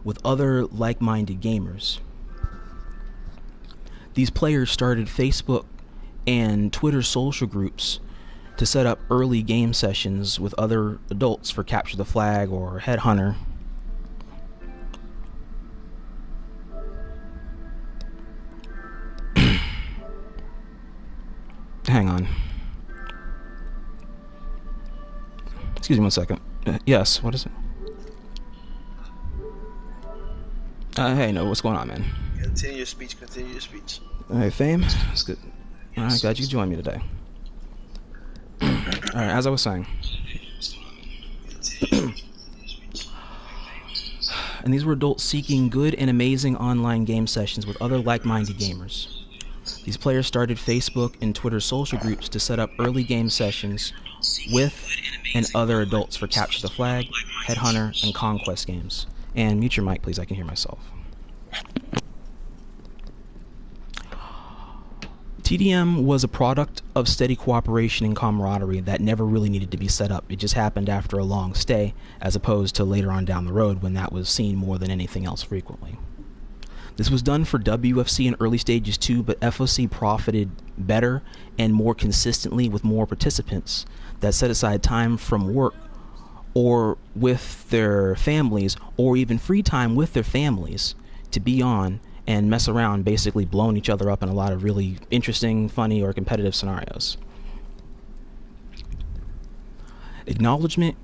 with other like-minded gamers. These players started Facebook and Twitter social groups to set up early game sessions with other adults for Capture the Flag or Headhunter. Hang on. Excuse me one second. Yes, what is it? Hey, no, what's going on, man? Continue your speech, continue your speech. Hey, Fame, that's good. Alright, glad you joined me today. Alright, as I was saying. And these were adults seeking good and amazing online game sessions with other like-minded gamers. These players started Facebook and Twitter social groups to set up early game sessions with and other adults for Capture the Flag, Headhunter, and Conquest games. And mute your mic, please, I can hear myself. TDM was a product of steady cooperation and camaraderie that never really needed to be set up. It just happened after a long stay, as opposed to later on down the road when that was seen more than anything else frequently. This was done for WFC in early stages too, but FoC profited better and more consistently with more participants that set aside time from work or with their families, or even free time with their families, to be on and mess around, basically blowing each other up in a lot of really interesting, funny, or competitive scenarios. Acknowledgement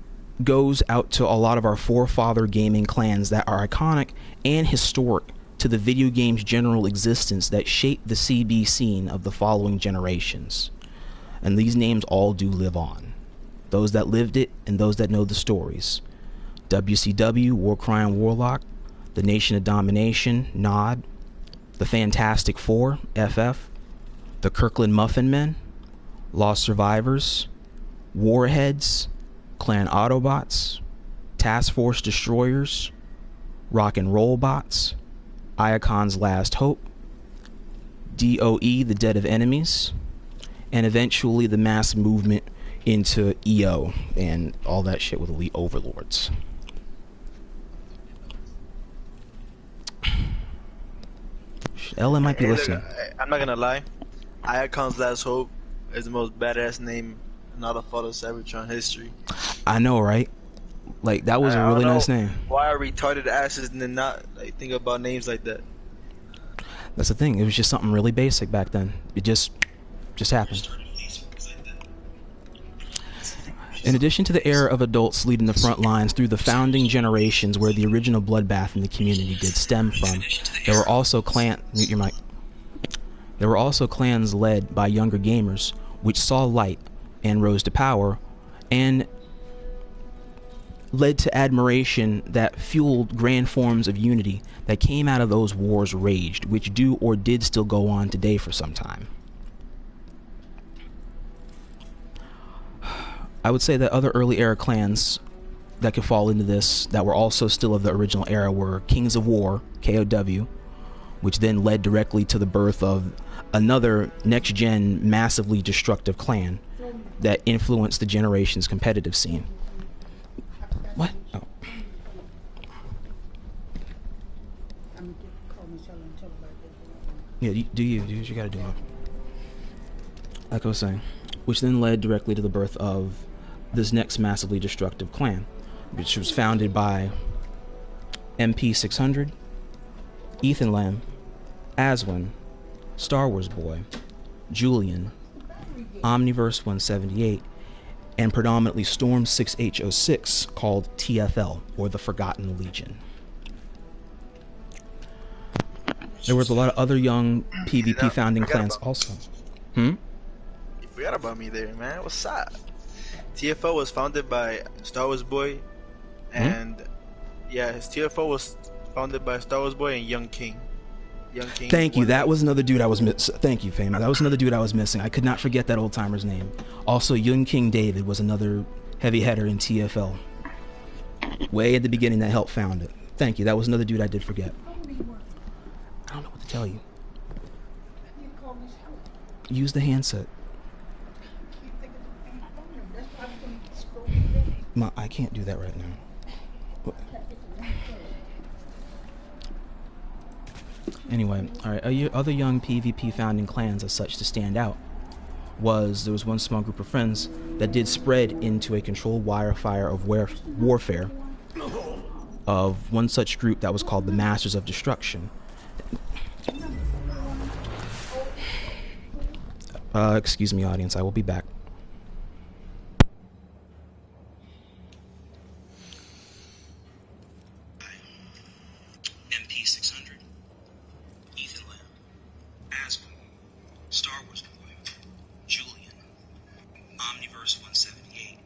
goes out to a lot of our forefather gaming clans that are iconic and historic to the video game's general existence that shaped the CB scene of the following generations. And these names all do live on. Those that lived it and those that know the stories. WCW, Warcry and Warlock, the Nation of Domination, NOD, the Fantastic Four, FF, the Kirkland Muffin Men, Lost Survivors, Warheads, Clan Autobots, Task Force Destroyers, Rock and Roll Bots, Iacon's Last Hope, DOE, the Dead of Enemies, and eventually the mass movement into EO and all that shit with Elite Overlords. Ellen might be listening. Look, I'm not gonna lie. Iacon's Last Hope is the most badass name in all the Fallout Cybertron history. I know, right? Like, that was a really nice name. Why are retarded asses and not like think about names like that? That's the thing. It was just something really basic back then. It just happened. In addition to the era of adults leading the front lines through the founding generations where the original bloodbath in the community did stem from, there were also mute your mic. There were also clans led by younger gamers, which saw light and rose to power, and led to admiration that fueled grand forms of unity that came out of those wars raged, which do or did still go on today for some time. I would say that other early era clans that could fall into this that were also still of the original era were Kings of War, KOW, which then led directly to the birth of another next-gen massively destructive clan that influenced the generation's competitive scene. What? Oh. Yeah, do what you gotta do. Like I was saying, which then led directly to the birth of this next massively destructive clan, which was founded by MP600, Ethan Lamb, Aswin, Star Wars Boy, Julian, Omniverse 178, and predominantly Storm 6H06, called TFL, or the Forgotten Legion. There was a lot of other young PvP founding clans also. You forgot about me there, man. What's up? TFO was founded by Star Wars Boy, and his TFO was founded by Star Wars Boy and Young King. Thank you. That was another dude I was missing. Thank you, Fame. That was another dude I was missing. I could not forget that old timer's name. Also, Young King David was another heavy hitter in TFL. Way at the beginning that helped found it. Thank you. That was another dude I did forget. I don't know what to tell you. Use the handset. I can't do that right now. Anyway, alright, other young PvP founding clans as such to stand out there was one small group of friends that did spread into a controlled wildfire of warfare of one such group that was called the Masters of Destruction. Excuse me, audience, I will be back. MP600, Ethan Lamb, Aswin, Star Wars Boy, Julian, Omniverse 178,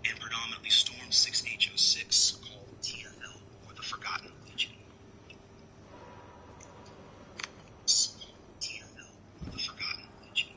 and predominantly Storm 6H06, called TFL, or the Forgotten Legion. TFL, the Forgotten Legion.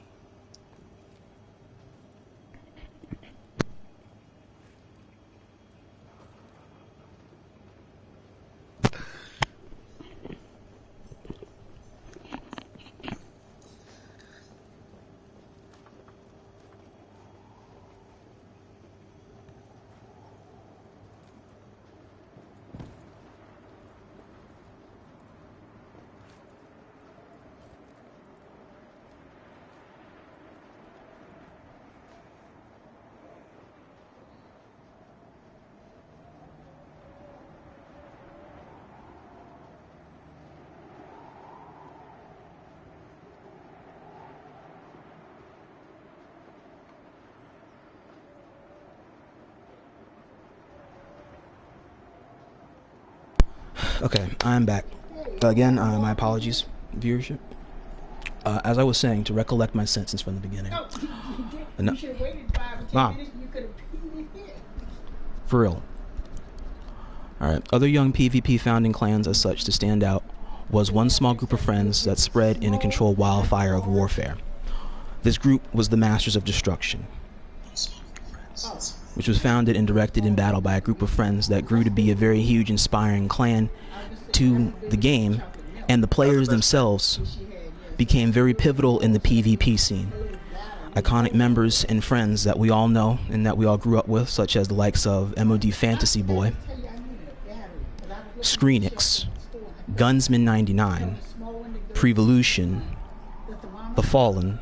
Okay, I'm back. Again, my apologies, viewership. As I was saying, to recollect my sentence from the beginning. You should have waited 5 or 10 Mom. minutes and you could have PvP'd. For real. Alright, other young PvP founding clans as such to stand out was one small group of friends that spread in a controlled wildfire of warfare. This group was the Masters of Destruction, which was founded and directed in battle by a group of friends that grew to be a very huge, inspiring clan to the game, and the players themselves became very pivotal in the PvP scene. Iconic members and friends that we all know and that we all grew up with, such as the likes of MOD Fantasy Boy, Screenix, Gunsman 99, Prevolution, The Fallen,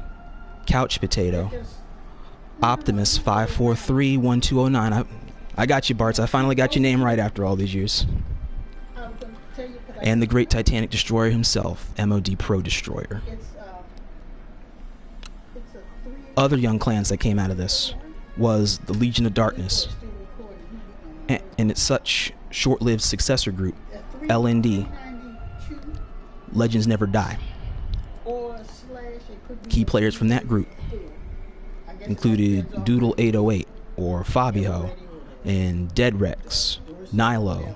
Couch Potato, Optimus 5431209. I got you, Bartz. I finally got your name right after all these years. And the great Titanic Destroyer himself, MOD Pro Destroyer. Other young clans that came out of this was the Legion of Darkness and its such short-lived successor group, LND, Legends Never Die. Key players from that group included Doodle 808 or Fabio and Dead Rex, Nilo,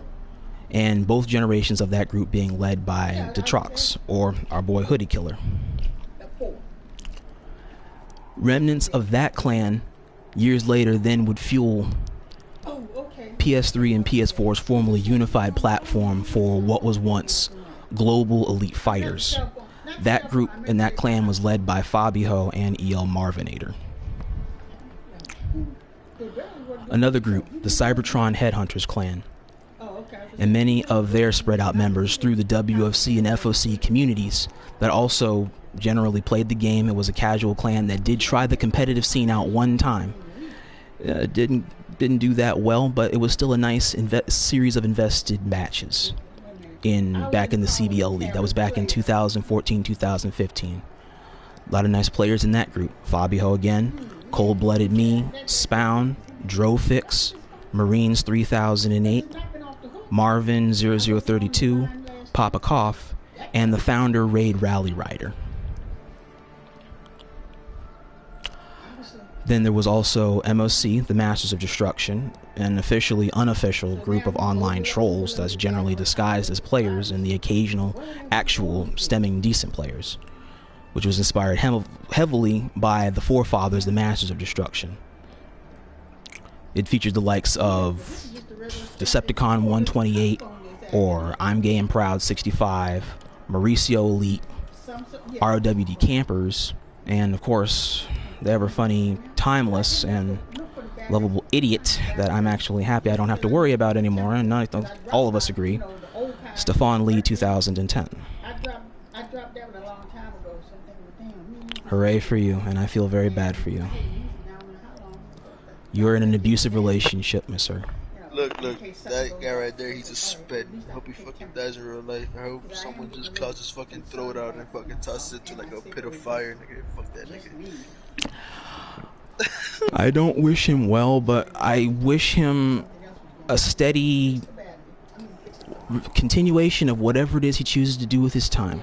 and both generations of that group being led by Detrox or our boy Hoodie Killer. Remnants of that clan years later then would fuel PS3 and PS4's formerly unified platform for what was once Global Elite Fighters. That group and that clan was led by Fabio and EL Marvinator. Another group, the Cybertron Headhunters clan, and many of their spread out members through the WFC and FoC communities that also generally played the game. It was a casual clan that did try the competitive scene out one time. Didn't do that well, but it was still a nice series of invested matches back in the CBL League. That was back in 2014, 2015. A lot of nice players in that group. Fabio again, Cold Blooded Me, Spawn, Drofix, Marines 3008, Marvin 0032, Papa Cough, and the founder Raid Rally Rider. Then there was also MOC, the Masters of Destruction, an officially unofficial group of online trolls that's generally disguised as players and the occasional actual stemming decent players, which was inspired heavily by the forefathers, the Masters of Destruction. It featured the likes of Decepticon 128 or I'm Gay and Proud 65, Mauricio Elite, ROWD Campers, and of course the ever funny, timeless, and lovable idiot that I'm actually happy I don't have to worry about anymore, and I think all of us agree, Stefan Lee 2010. Hooray for you, and I feel very bad for you. You're in an abusive relationship, miss sir. Look, that guy right there, he's a sped. I hope he fucking dies in real life. I hope someone just claws his fucking throat out and fucking tosses it to like a pit of fire, nigga. Fuck that nigga. I don't wish him well, but I wish him a steady continuation of whatever it is he chooses to do with his time.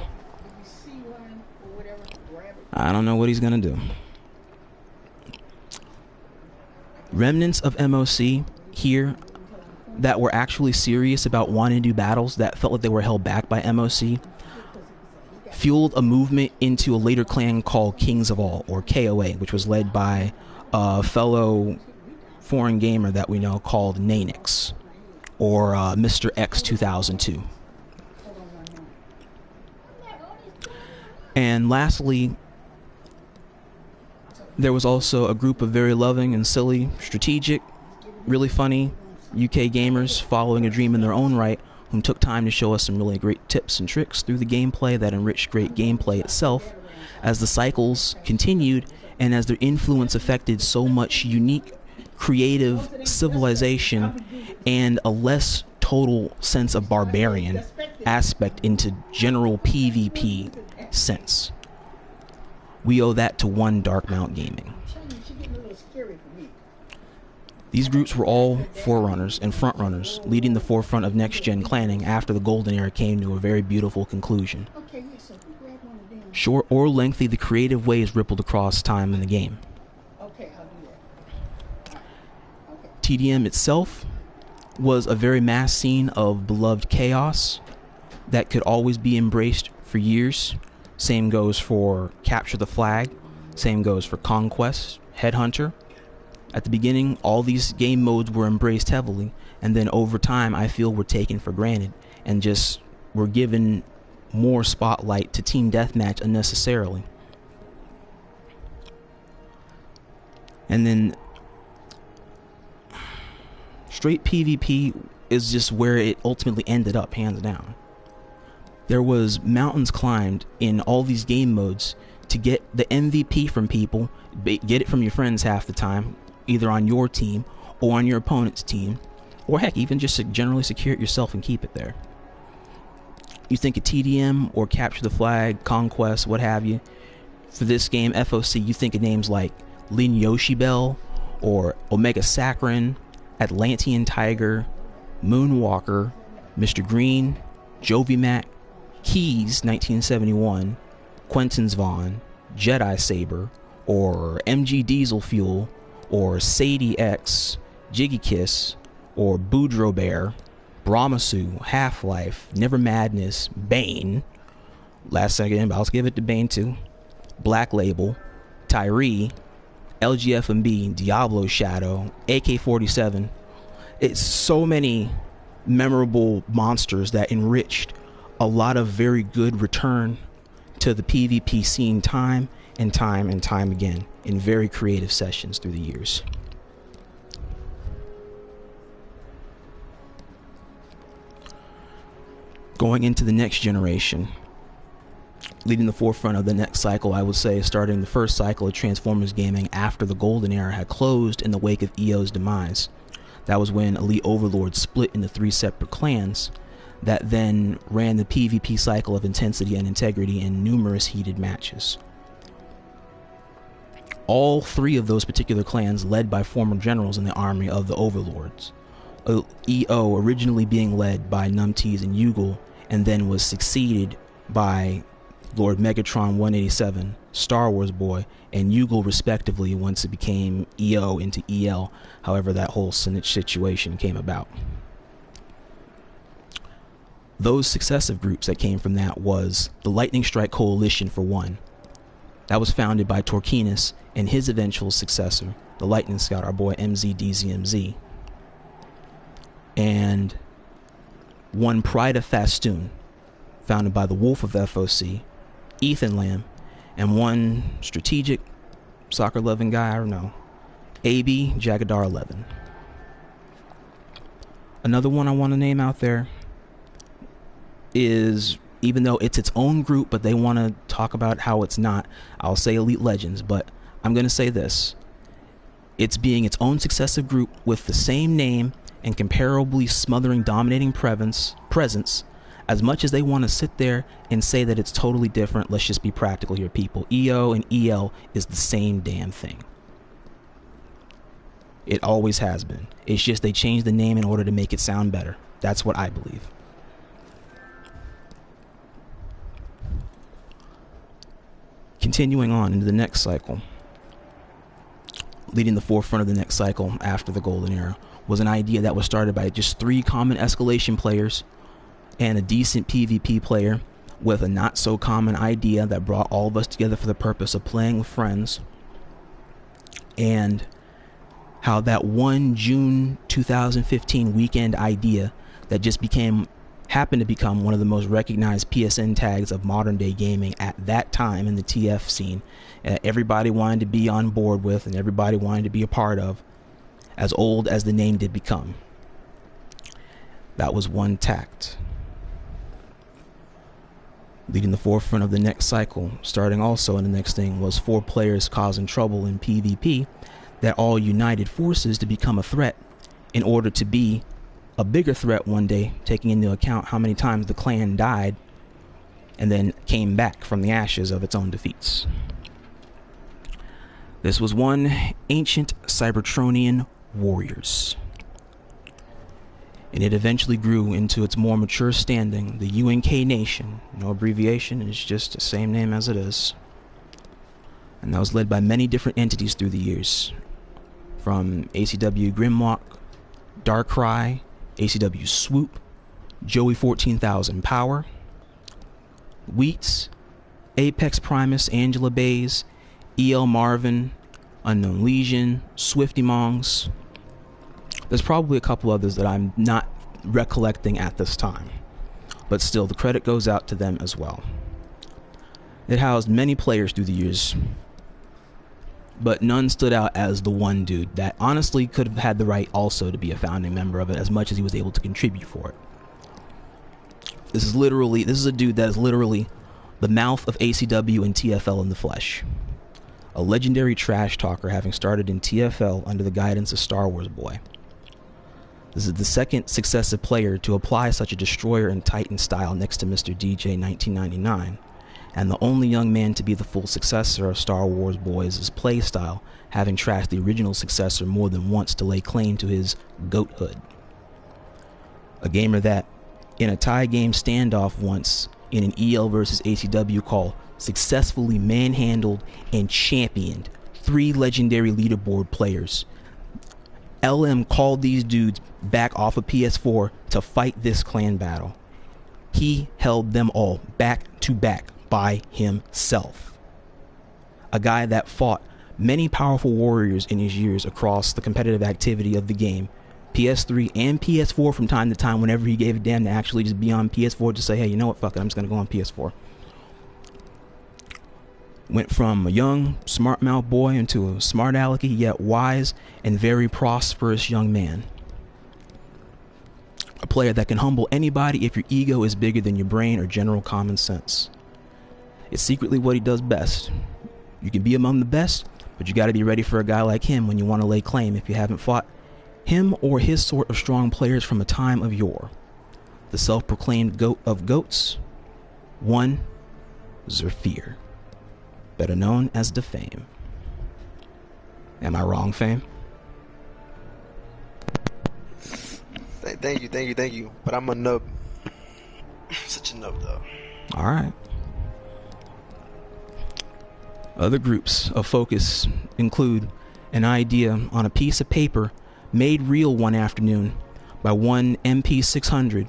I don't know what he's gonna do. Remnants of MOC here that were actually serious about wanting to do battles that felt like they were held back by MOC fueled a movement into a later clan called Kings of All, or KOA, which was led by a fellow foreign gamer that we know called Nanix, or Mr. X 2002. And lastly, there was also a group of very loving and silly, strategic, really funny UK gamers following a dream in their own right, whom took time to show us some really great tips and tricks through the gameplay that enriched great gameplay itself, as the cycles continued and as their influence affected so much unique, creative civilization and a less total sense of barbarian aspect into general PvP sense. We owe that to one Dark Mount Gaming. These groups were all forerunners and frontrunners, leading the forefront of next-gen clanning after the golden era came to a very beautiful conclusion. Okay, yeah, so who grabbed one of them? Short or lengthy, the creative waves rippled across time in the game. Okay, I'll do that. Okay. TDM itself was a very mass scene of beloved chaos that could always be embraced for years. Same goes for Capture the Flag. Same goes for Conquest, Headhunter. At the beginning, all these game modes were embraced heavily, and then over time, I feel were taken for granted and just were given more spotlight to Team Deathmatch unnecessarily. And then straight PvP is just where it ultimately ended up, hands down. There was mountains climbed in all these game modes to get the MVP from people, get it from your friends half the time, either on your team or on your opponent's team, or heck, even just to generally secure it yourself and keep it there. You think of TDM or Capture the Flag, Conquest, what have you. For this game, FoC, you think of names like Lin Yoshi Bell or Omega Saccharin, Atlantean Tiger, Moonwalker, Mr. Green, Jovimac, Keys 1971, Quentin's Vaughn, Jedi Saber, or MG Diesel Fuel, or Sadie X, Jiggy Kiss, or Boudreaux Bear, Brahmasu, Half-Life, Never Madness, Bane, last second, but I'll give it to Bane too, Black Label, Tyree, LGFMB, Diablo Shadow, AK-47. It's so many memorable monsters that enriched a lot of very good return to the PvP scene time and time and time again in very creative sessions through the years. Going into the next generation, leading the forefront of the next cycle, I would say starting the first cycle of Transformers gaming after the golden era had closed in the wake of EO's demise. That was when Elite Overlord split into 3 separate clans that then ran the PvP cycle of intensity and integrity in numerous heated matches. All 3 of those particular clans led by former generals in the army of the Overlords. EO originally being led by Numtees and Yugal, and then was succeeded by Lord Megatron 187, Star Wars Boy, and Yugal respectively once it became EO into EL, however that whole situation came about. Those successive groups that came from that was the Lightning Strike Coalition for one. That was founded by Torquinus and his eventual successor, the Lightning Scout, our boy MZDZMZ. And one Pride of Fastoon, founded by the Wolf of FoC, Ethan Lamb, and one strategic soccer-loving guy, I don't know, AB Jagadar 11. Another one I want to name out there is, even though it's its own group, but they want to talk about how it's not, I'll say Elite Legends, but I'm going to say this. It's being its own successive group with the same name and comparably smothering dominating presence, as much as they want to sit there and say that it's totally different. Let's just be practical here, people. EO and EL is the same damn thing. It always has been. It's just they changed the name in order to make it sound better. That's what I believe. Continuing on into the next cycle, leading the forefront of the next cycle after the golden era was an idea that was started by just 3 common escalation players and a decent PvP player with a not so common idea that brought all of us together for the purpose of playing with friends. And how that one June 2015 weekend idea that just happened to become one of the most recognized PSN tags of modern day gaming at that time in the TF scene, everybody wanted to be on board with and everybody wanted to be a part of, as old as the name did become. That was one tact. Leading the forefront of the next cycle, starting also in the next thing, was 4 players causing trouble in PvP that all united forces to become a threat in order to be a bigger threat one day, taking into account how many times the clan died and then came back from the ashes of its own defeats. This was one ancient Cybertronian Warriors. And it eventually grew into its more mature standing, the UNK Nation. No abbreviation, it's just the same name as it is. And that was led by many different entities through the years. From ACW Grimlock, Darkrai, ACW Swoop, Joey 14,000 Power, Wheats, Apex Primus, Angela Bays, EL Marvin, Unknown Legion, Swifty Mongs. There's probably a couple others that I'm not recollecting at this time, but still the credit goes out to them as well. It housed many players through the years, but none stood out as the one dude that honestly could have had the right also to be a founding member of it, as much as he was able to contribute for it. This is a dude that is literally the mouth of ACW and TFL in the flesh. A legendary trash talker, having started in TFL under the guidance of Star Wars Boy. This is the second successive player to apply such a Destroyer and Titan style next to Mr. DJ 1999, and the only young man to be the full successor of Star Wars Boy's play style, having trashed the original successor more than once to lay claim to his goathood. A gamer that, in a tie game standoff once in an EL versus ACW call, successfully manhandled and championed 3 legendary leaderboard players. LM called these dudes back off of PS4 to fight this clan battle. He held them all back to back by himself. A guy that fought many powerful warriors in his years across the competitive activity of the game, PS3 and PS4 from time to time, whenever he gave a damn to actually just be on PS4 to say, hey, you know what, fuck it, I'm just gonna go on PS4. Went from a young, smart mouth boy into a smart alecky, yet wise and very prosperous young man. A player that can humble anybody if your ego is bigger than your brain or general common sense. It's secretly what he does best. You can be among the best, but you gotta be ready for a guy like him when you want to lay claim if you haven't fought him or his sort of strong players from a time of yore. The self-proclaimed goat of goats, one Zephyr, better known as the Fame. Am I wrong, Fame? Thank you. But I'm a nub. Such a nub, though. Alright. Other groups of focus include an idea on a piece of paper made real one afternoon by one MP600,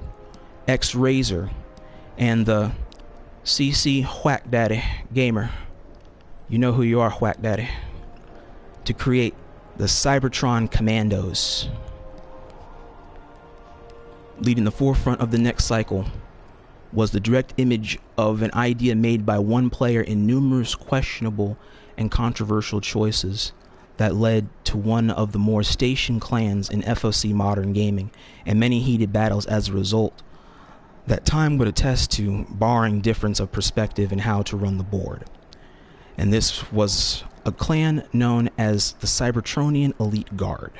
X-Razor, and the CC Whack Daddy Gamer. You know who you are, Whack Daddy. To create the Cybertron Commandos. Leading the forefront of the next cycle was the direct image of an idea made by one player in numerous questionable and controversial choices that led to one of the more stationed clans in FoC modern gaming, and many heated battles as a result that time would attest to, barring difference of perspective in how to run the board. And this was a clan known as the Cybertronian Elite Guard,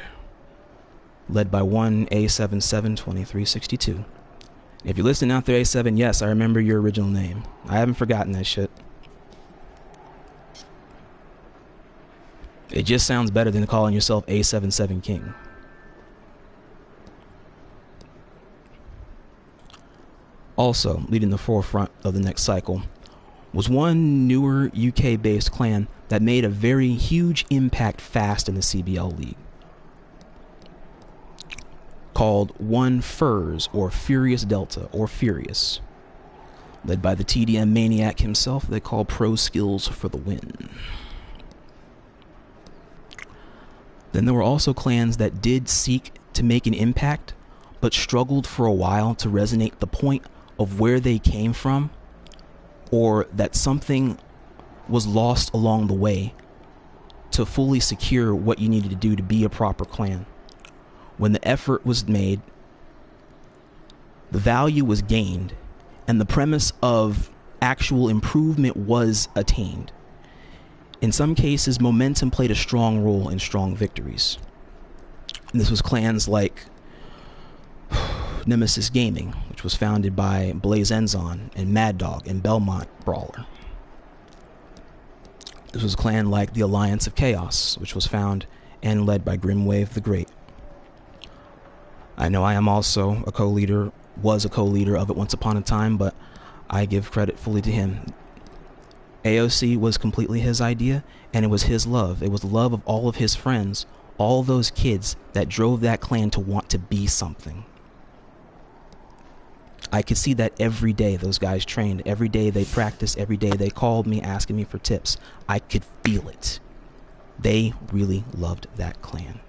led by one A772362. If you're listening out there, A7, yes, I remember your original name. I haven't forgotten that shit. It just sounds better than calling yourself A77 King. Also, leading the forefront of the next cycle was one newer UK-based clan that made a very huge impact fast in the CBL League, called One Furs, or Furious Delta, or Furious. Led by the TDM maniac himself, they call Pro Skills for the win. Then there were also clans that did seek to make an impact, but struggled for a while to resonate the point of where they came from, or that something was lost along the way to fully secure what you needed to do to be a proper clan. When the effort was made, the value was gained, and the premise of actual improvement was attained. In some cases, momentum played a strong role in strong victories. And this was clans like Nemesis Gaming, which was founded by Blaze Enzon and Mad Dog and Belmont Brawler. This was a clan like the Alliance of Chaos, which was found and led by Grimwave the Great. I know I am also a co-leader, was a co-leader of it once upon a time, but I give credit fully to him. AOC was completely his idea, and it was his love. It was the love of all of his friends, all those kids that drove that clan to want to be something. I could see that every day those guys trained, every day they practiced, every day they called me asking me for tips. I could feel it. They really loved that clan.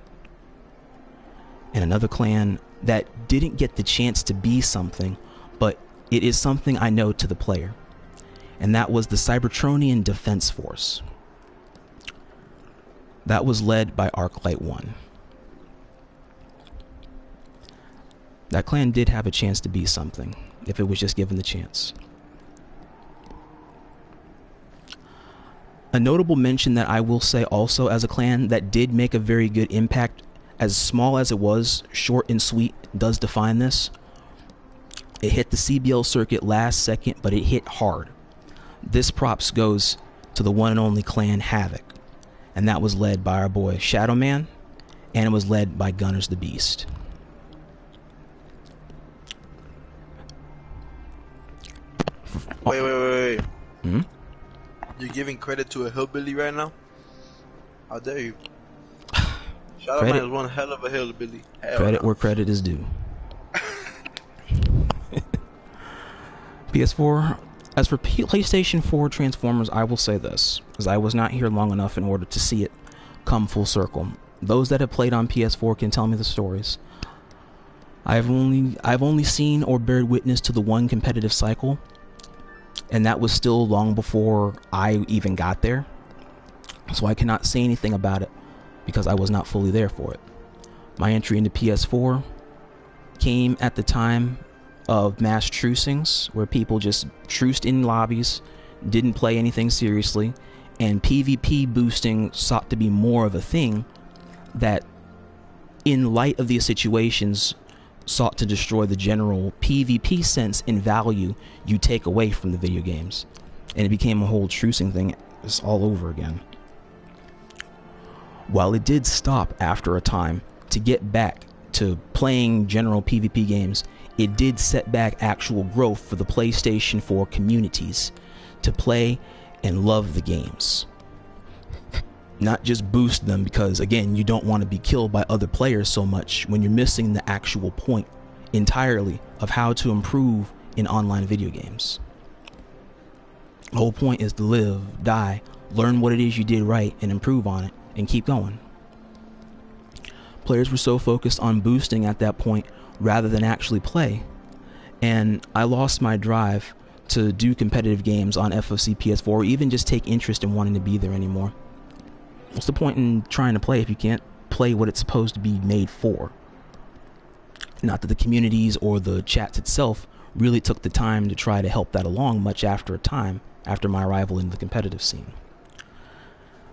And another clan that didn't get the chance to be something, but it is something I know to the player. And that was the Cybertronian Defense Force. That was led by Arclight 1. That clan did have a chance to be something, if it was just given the chance. A notable mention that I will say also as a clan that did make a very good impact, as small as it was, short and sweet, does define this. It hit the CBL circuit last second, but it hit hard. This props goes to the one and only clan Havoc, and that was led by our boy Shadow Man, and it was led by Gunners the Beast. Wait. Hmm? You're giving credit to a hillbilly right now? How dare you? Shadow Credit. Man is one hell of a hillbilly. Hell Credit no. where credit is due. PS4. As for PlayStation 4 Transformers, I will say this, because I was not here long enough in order to see it come full circle. Those that have played on PS4 can tell me the stories. I've only seen or bared witness to the one competitive cycle, and that was still long before I even got there. So I cannot say anything about it because I was not fully there for it. My entry into PS4 came at the time of mass trucings, where people just truced in lobbies, didn't play anything seriously, and PvP boosting sought to be more of a thing that, in light of these situations, sought to destroy the general PvP sense and value you take away from the video games. And it became a whole trucing thing just all over again. While it did stop after a time to get back to playing general PvP games, it did set back actual growth for the PlayStation 4 communities to play and love the games. Not just boost them, because again, you don't want to be killed by other players so much when you're missing the actual point entirely of how to improve in online video games. The whole point is to live, die, learn what it is you did right and improve on it and keep going. Players were so focused on boosting at that point rather than actually play, and I lost my drive to do competitive games on FoC PS4, or even just take interest in wanting to be there anymore. What's the point in trying to play if you can't play what it's supposed to be made for? Not that the communities or the chats itself really took the time to try to help that along much after my arrival in the competitive scene.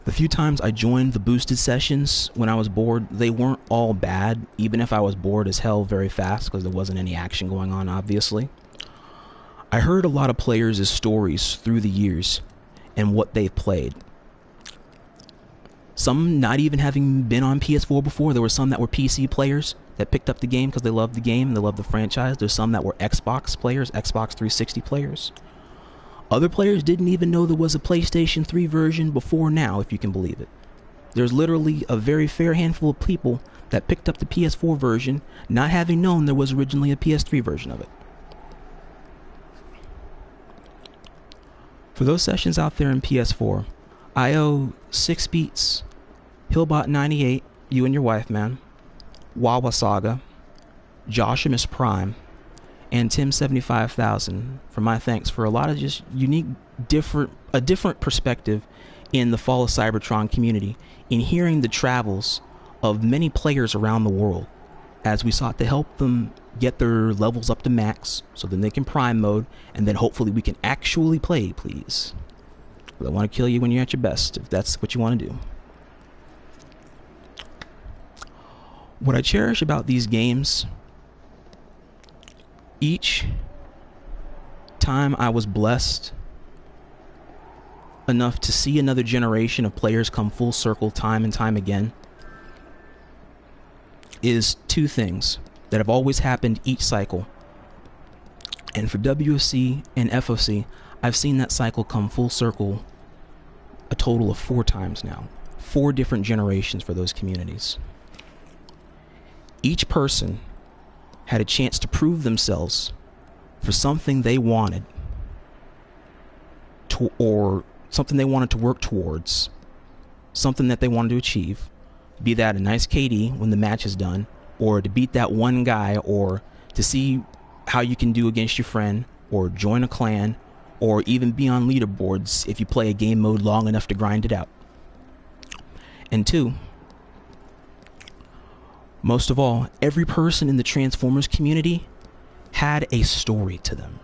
The few times I joined the boosted sessions when I was bored, they weren't all bad, even if I was bored as hell very fast because there wasn't any action going on, obviously. I heard a lot of players' stories through the years and what they've played. Some not even having been on PS4 before. There were some that were PC players that picked up the game because they loved the game, they loved the franchise. There's some that were Xbox players, Xbox 360 players. Other players didn't even know there was a PlayStation 3 version before now, if you can believe it. There's literally a very fair handful of people that picked up the PS4 version, not having known there was originally a PS3 version of it. For those sessions out there in PS4, I owe 6 Beats, Hillbot98, you and your wife, man, Wawa Saga, Joshimus Prime, and Tim75000 for my thanks for a lot of just unique, a different perspective in the Fall of Cybertron community, in hearing the travels of many players around the world as we sought to help them get their levels up to max so then they can prime mode, and then hopefully we can actually play, please. But I want to kill you when you're at your best, if that's what you want to do. What I cherish about these games, each time I was blessed enough to see another generation of players come full circle time and time again, is two things that have always happened each cycle. And for WFC and FoC, I've seen that cycle come full circle a total of 4 times now. 4 different generations for those communities. Each person had a chance to prove themselves for something they wanted to, or something they wanted to work towards, something that they wanted to achieve, be that a nice KD when the match is done, or to beat that one guy, or to see how you can do against your friend, or join a clan, or even be on leaderboards if you play a game mode long enough to grind it out. And 2, most of all, every person in the Transformers community had a story to them.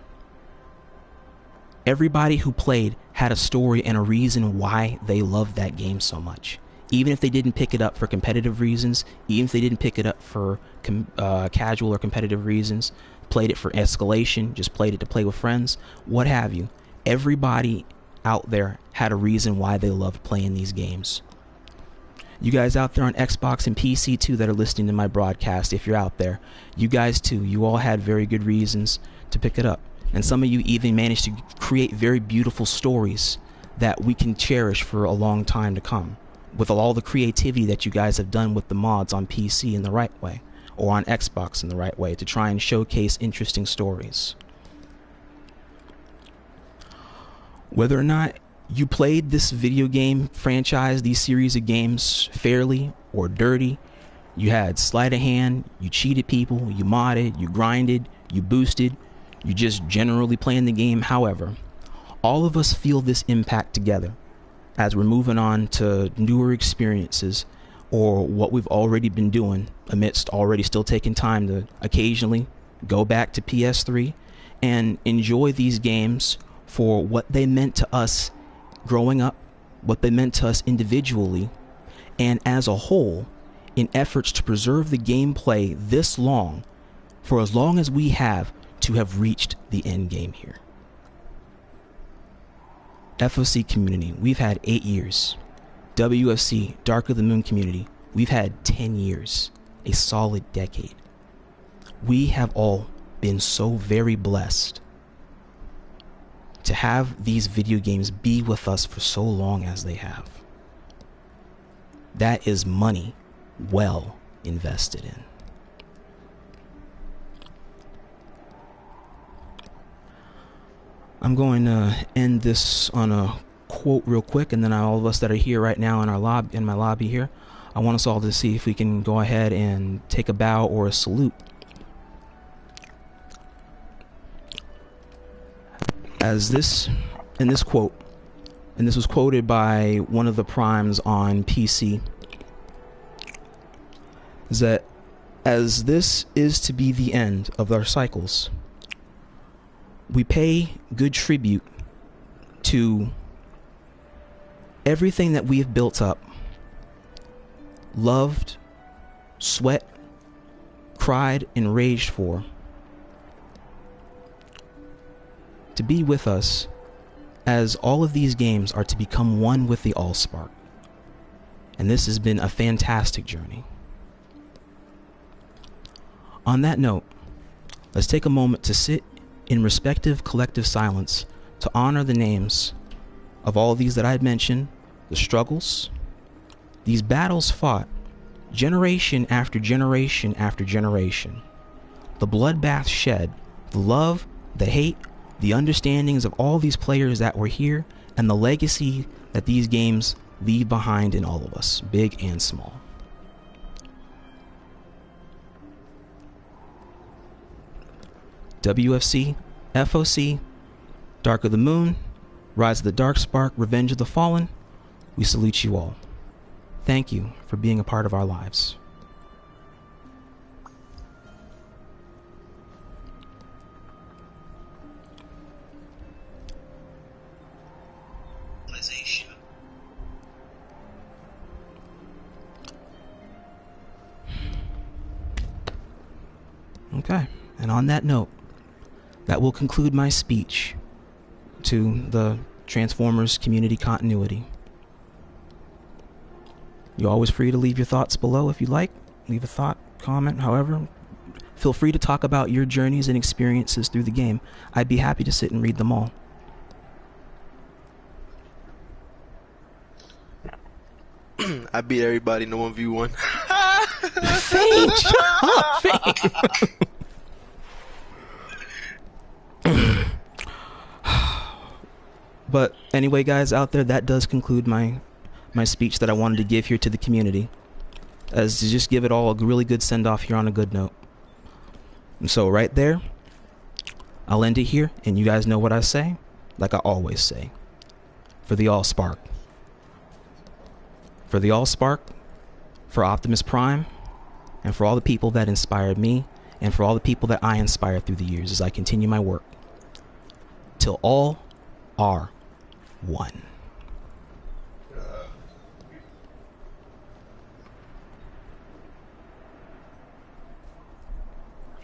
Everybody who played had a story and a reason why they loved that game so much. Even if they didn't pick it up for competitive reasons, even if they didn't pick it up for casual or competitive reasons, played it for escalation, just played it to play with friends, what have you. Everybody out there had a reason why they loved playing these games. You guys out there on Xbox and PC too that are listening to my broadcast, if you're out there, you guys too, you all had very good reasons to pick it up. And some of you even managed to create very beautiful stories that we can cherish for a long time to come, with all the creativity that you guys have done with the mods on PC in the right way, or on Xbox in the right way, to try and showcase interesting stories. Whether or not you played this video game franchise, these series of games, fairly or dirty, you had sleight of hand, you cheated people, you modded, you grinded, you boosted, you just generally playing the game, however, all of us feel this impact together as we're moving on to newer experiences, or what we've already been doing amidst already still taking time to occasionally go back to PS3 and enjoy these games for what they meant to us growing up, what they meant to us individually, and as a whole, in efforts to preserve the gameplay this long, for as long as we have, to have reached the end game here. FoC community, we've had 8 years. WFC, Dark of the Moon community, we've had 10 years, a solid decade. We have all been so very blessed to have these video games be with us for so long as they have. That is money well invested in. I'm going to end this on a quote real quick, and then all of us that are here right now in my lobby here, I want us all to see if we can go ahead and take a bow or a salute. As this, in this quote, and this was quoted by one of the primes on PC, is that as this is to be the end of our cycles, we pay good tribute to everything that we have built up, loved, sweat, cried, and raged for, to be with us as all of these games are to become one with the AllSpark. And this has been a fantastic journey. On that note, let's take a moment to sit in respective collective silence to honor the names of all these that I had mentioned, the struggles, these battles fought generation after generation after generation, the bloodbath shed, the love, the hate, the understandings of all these players that were here, and the legacy that these games leave behind in all of us, big and small. WFC, FoC, Dark of the Moon, Rise of the Darkspark, Revenge of the Fallen, we salute you all. Thank you for being a part of our lives. Okay, and on that note, that will conclude my speech to the Transformers community continuity. You're always free to leave your thoughts below if you like. Leave a thought comment, however, feel free to talk about your journeys and experiences through the game. I'd be happy to sit and read them all. I beat everybody in the 1v1. Fade, shut up, Fade. But anyway, guys out there, that does conclude my speech that I wanted to give here to the community, as to just give it all a really good send-off here on a good note. And so right there, I'll end it here, and you guys know what I say, like I always say. For the AllSpark. For the AllSpark, for Optimus Prime, and for all the people that inspired me, and for all the people that I inspired through the years as I continue my work. Till all are one.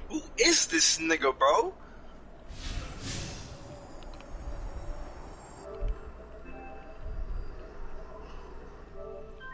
Who is this nigga, bro?